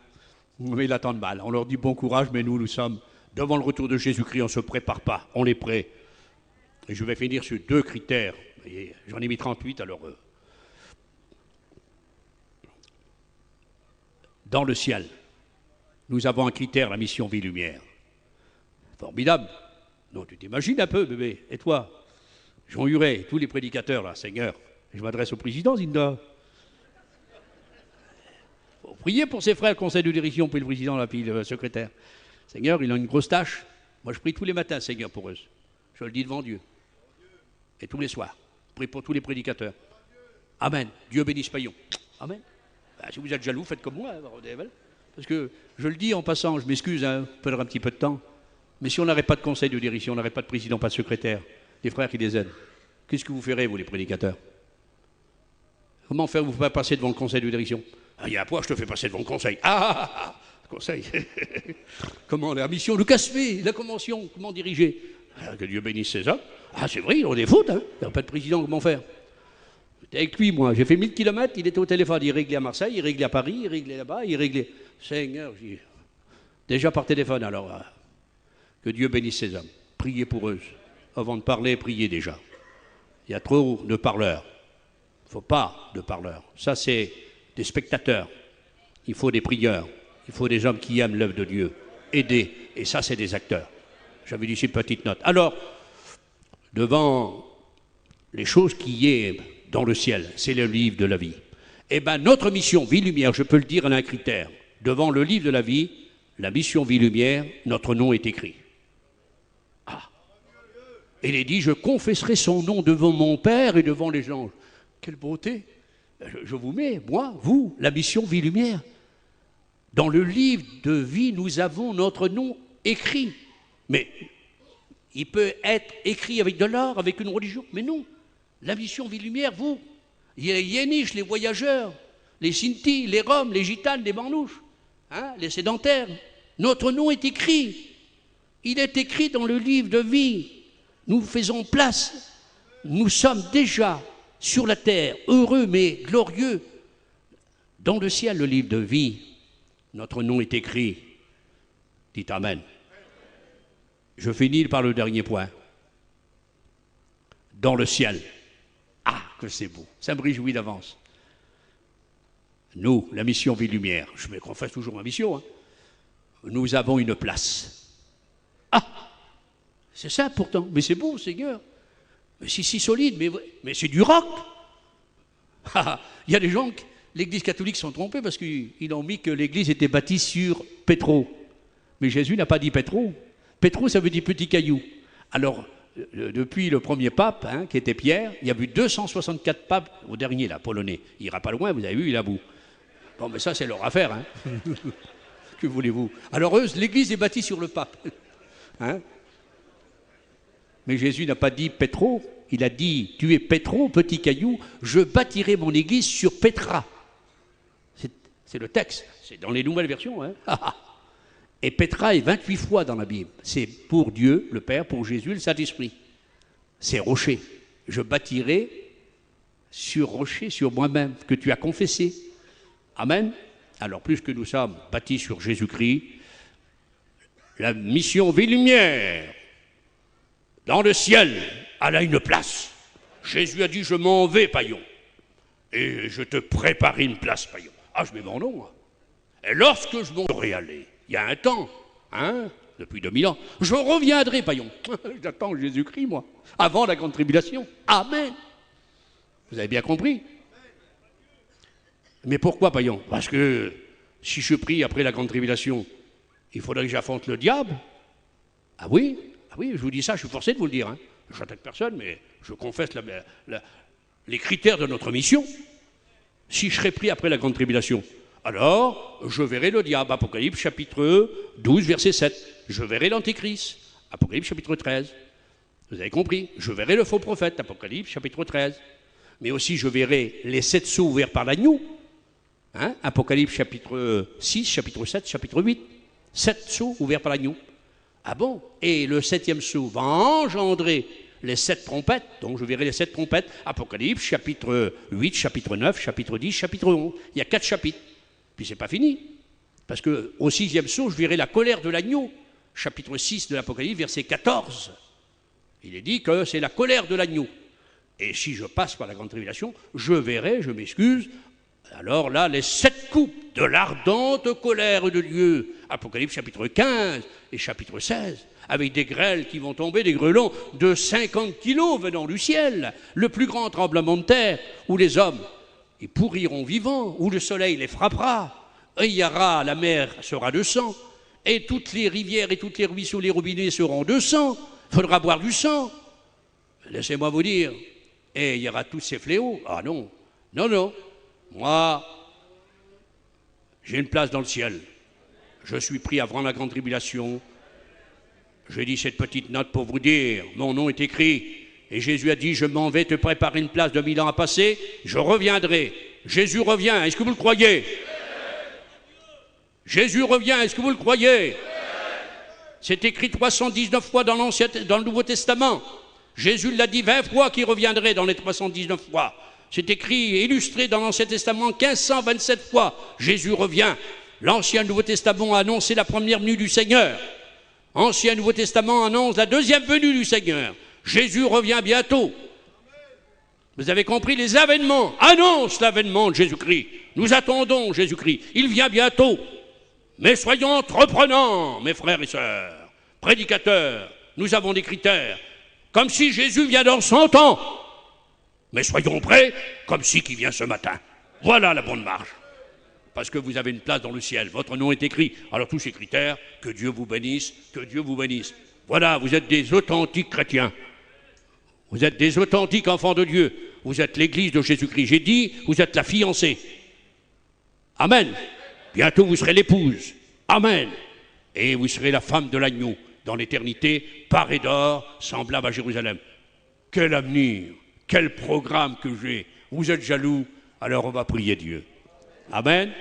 mais ils attendent mal. On leur dit bon courage, mais nous sommes devant le retour de Jésus-Christ, on ne se prépare pas, on est prêt. Et je vais finir sur 2 critères. J'en ai mis 38, alors... Dans le ciel, nous avons un critère, la mission Vie-Lumière. Formidable. Non, tu t'imagines un peu, bébé. Et toi, Jean Huret, tous les prédicateurs, là, Seigneur, je m'adresse au président, Zinda. Il faut prier pour ses frères, le conseil de direction, puis le président, là, puis le secrétaire. Seigneur, il a une grosse tâche. Moi, je prie tous les matins, Seigneur, pour eux. Je le dis devant Dieu. Et tous les soirs. Je prie pour tous les prédicateurs. Amen. Dieu bénisse Paillon. Amen. Si vous êtes jaloux, faites comme moi. Parce que, je le dis en passant, je m'excuse, hein, peut-être un petit peu de temps, mais si on n'aurait pas de conseil de direction, on n'aurait pas de président, pas de secrétaire, des frères qui les aident, qu'est-ce que vous ferez, vous, les prédicateurs? Comment faire, vous pouvez passer devant le conseil de direction? Ah, il y a un poids, je te fais passer devant le conseil. Conseil. Comment, la mission, le CASFE, la convention, comment diriger? Que Dieu bénisse ces hommes. Ah, c'est vrai, ils ont des fautes, hein. Il n'y a pas de président, comment faire? Avec lui, moi, j'ai fait 1000 km, il était au téléphone, il réglait à Marseille, il réglait à Paris, il réglait là-bas, il réglait... Seigneur, déjà par téléphone, alors, que Dieu bénisse ces hommes. Priez pour eux. Avant de parler, priez déjà. Il y a trop de parleurs. Il ne faut pas de parleurs. Ça, c'est des spectateurs. Il faut des prieurs. Il faut des hommes qui aiment l'œuvre de Dieu. Aider. Et ça, c'est des acteurs. J'avais dit ici une petite note. Alors, devant les choses qui est dans le ciel, c'est le livre de la vie. Eh bien, notre mission Vie-Lumière, je peux le dire, elle a un critère. Devant le livre de la vie, la mission Vie-Lumière, notre nom est écrit. Ah. Et il est dit, je confesserai son nom devant mon Père et devant les anges. Quelle beauté! Je vous mets, moi, vous, la mission Vie-Lumière. Dans le livre de vie, nous avons notre nom écrit. Mais il peut être écrit avec de l'art, avec une religion, mais non. La mission Vie-Lumière, vous, il y a les Yéniches, les voyageurs, les Sinti, les Roms, les Gitanes, les Manouches, hein, les sédentaires. Notre nom est écrit. Il est écrit dans le livre de vie. Nous faisons place. Nous sommes déjà sur la terre, heureux mais glorieux. Dans le ciel, le livre de vie, notre nom est écrit. Dites Amen. Je finis par le dernier point. Dans le ciel. Ah, que c'est beau. Ça me réjouit d'avance. Nous, la mission Vie-Lumière, je me confesse toujours ma mission, hein, nous avons une place. Ah, c'est ça pourtant. Mais c'est beau, Seigneur. Mais c'est si solide, mais c'est du roc. Il y a des gens, l'Église catholique sont trompés parce qu'ils ont mis que l'Église était bâtie sur pétro. Mais Jésus n'a pas dit pétro. Pétro, ça veut dire petit caillou. Alors, depuis le premier pape, qui était Pierre, il y a eu 264 papes au dernier, là, polonais. Il n'ira pas loin, vous avez vu, il a bout. Bon, mais ça, c'est leur affaire. Que voulez-vous? Alors, l'Église est bâtie sur le pape. Mais Jésus n'a pas dit Pétro, il a dit, tu es Pétro, petit caillou, je bâtirai mon Église sur Pétra. C'est le texte, c'est dans les nouvelles versions. Et Pétra est 28 fois dans la Bible. C'est pour Dieu, le Père, pour Jésus, le Saint-Esprit. C'est rocher. Je bâtirai sur rocher, sur moi-même, que tu as confessé. Amen. Alors, plus que nous sommes bâtis sur Jésus-Christ, la mission Vie Lumière, dans le ciel, elle a une place. Jésus a dit, je m'en vais, païon. Et je te prépare une place, païon. Ah, je mets mon nom. Et lorsque je m'en serai allé, il y a un temps, depuis 2000 ans, je reviendrai, païon. J'attends Jésus-Christ, moi, avant la grande tribulation. Amen. Vous avez bien compris? Mais pourquoi, païon? Parce que si je prie après la grande tribulation, il faudrait que j'affronte le diable. Ah oui, je vous dis ça, je suis forcé de vous le dire. Je n'attaque personne, mais je confesse les critères de notre mission. Si je serais pris après la grande tribulation, alors je verrai le diable. Apocalypse chapitre 12, verset 7. Je verrai l'antéchrist. Apocalypse chapitre 13. Vous avez compris? Je verrai le faux prophète. Apocalypse chapitre 13. Mais aussi je verrai les 7 sceaux ouverts par l'agneau. Apocalypse chapitre 6, chapitre 7, chapitre 8. 7 sceaux ouverts par l'agneau. Ah bon? Et le 7e sceau va engendrer les 7 trompettes, donc je verrai les 7 trompettes, Apocalypse, chapitre 8, chapitre 9, chapitre 10, chapitre 11. Il y a 4 chapitres. Puis c'est pas fini. Parce qu'au 6e sceau, je verrai la colère de l'agneau, chapitre 6 de l'Apocalypse, verset 14. Il est dit que c'est la colère de l'agneau. Et si je passe par la grande tribulation, je verrai, je m'excuse, alors là, les 7 coupes de l'ardente colère de Dieu, Apocalypse chapitre 15 et chapitre 16, avec des grêles qui vont tomber, des grêlons de 50 kilos venant du ciel, le plus grand tremblement de terre, où les hommes ils pourriront vivants, où le soleil les frappera, et il y aura, la mer sera de sang, et toutes les rivières et toutes les ruisseaux, les robinets seront de sang, il faudra boire du sang. Laissez-moi vous dire, et il y aura tous ces fléaux. Ah non, non. Moi, j'ai une place dans le ciel. Je suis pris avant la grande tribulation. J'ai dit cette petite note pour vous dire, mon nom est écrit. Et Jésus a dit, je m'en vais te préparer une place de 1000 ans à passer. Je reviendrai. Jésus revient. Est-ce que vous le croyez? Jésus revient. Est-ce que vous le croyez? C'est écrit 319 fois dans le Nouveau Testament. Jésus l'a dit 20 fois qu'il reviendrait dans les 319 fois. C'est écrit et illustré dans l'Ancien Testament 1527 fois. Jésus revient. L'Ancien et le Nouveau Testament a annoncé la première venue du Seigneur. Ancien et Nouveau Testament annonce la deuxième venue du Seigneur. Jésus revient bientôt. Vous avez compris? Les avènements annoncent l'avènement de Jésus-Christ. Nous attendons Jésus-Christ. Il vient bientôt. Mais soyons entreprenants, mes frères et sœurs, prédicateurs. Nous avons des critères. Comme si Jésus vient dans 100 ans. Mais soyons prêts, comme si qui vient ce matin. Voilà la bonne marche. Parce que vous avez une place dans le ciel. Votre nom est écrit. Alors tous ces critères, que Dieu vous bénisse, que Dieu vous bénisse. Voilà, vous êtes des authentiques chrétiens. Vous êtes des authentiques enfants de Dieu. Vous êtes l'église de Jésus-Christ. J'ai dit, vous êtes la fiancée. Amen. Bientôt vous serez l'épouse. Amen. Et vous serez la femme de l'agneau dans l'éternité, parée d'or, semblable à Jérusalem. Quel avenir, quel programme que j'ai. Vous êtes jaloux, alors on va prier Dieu. Amen.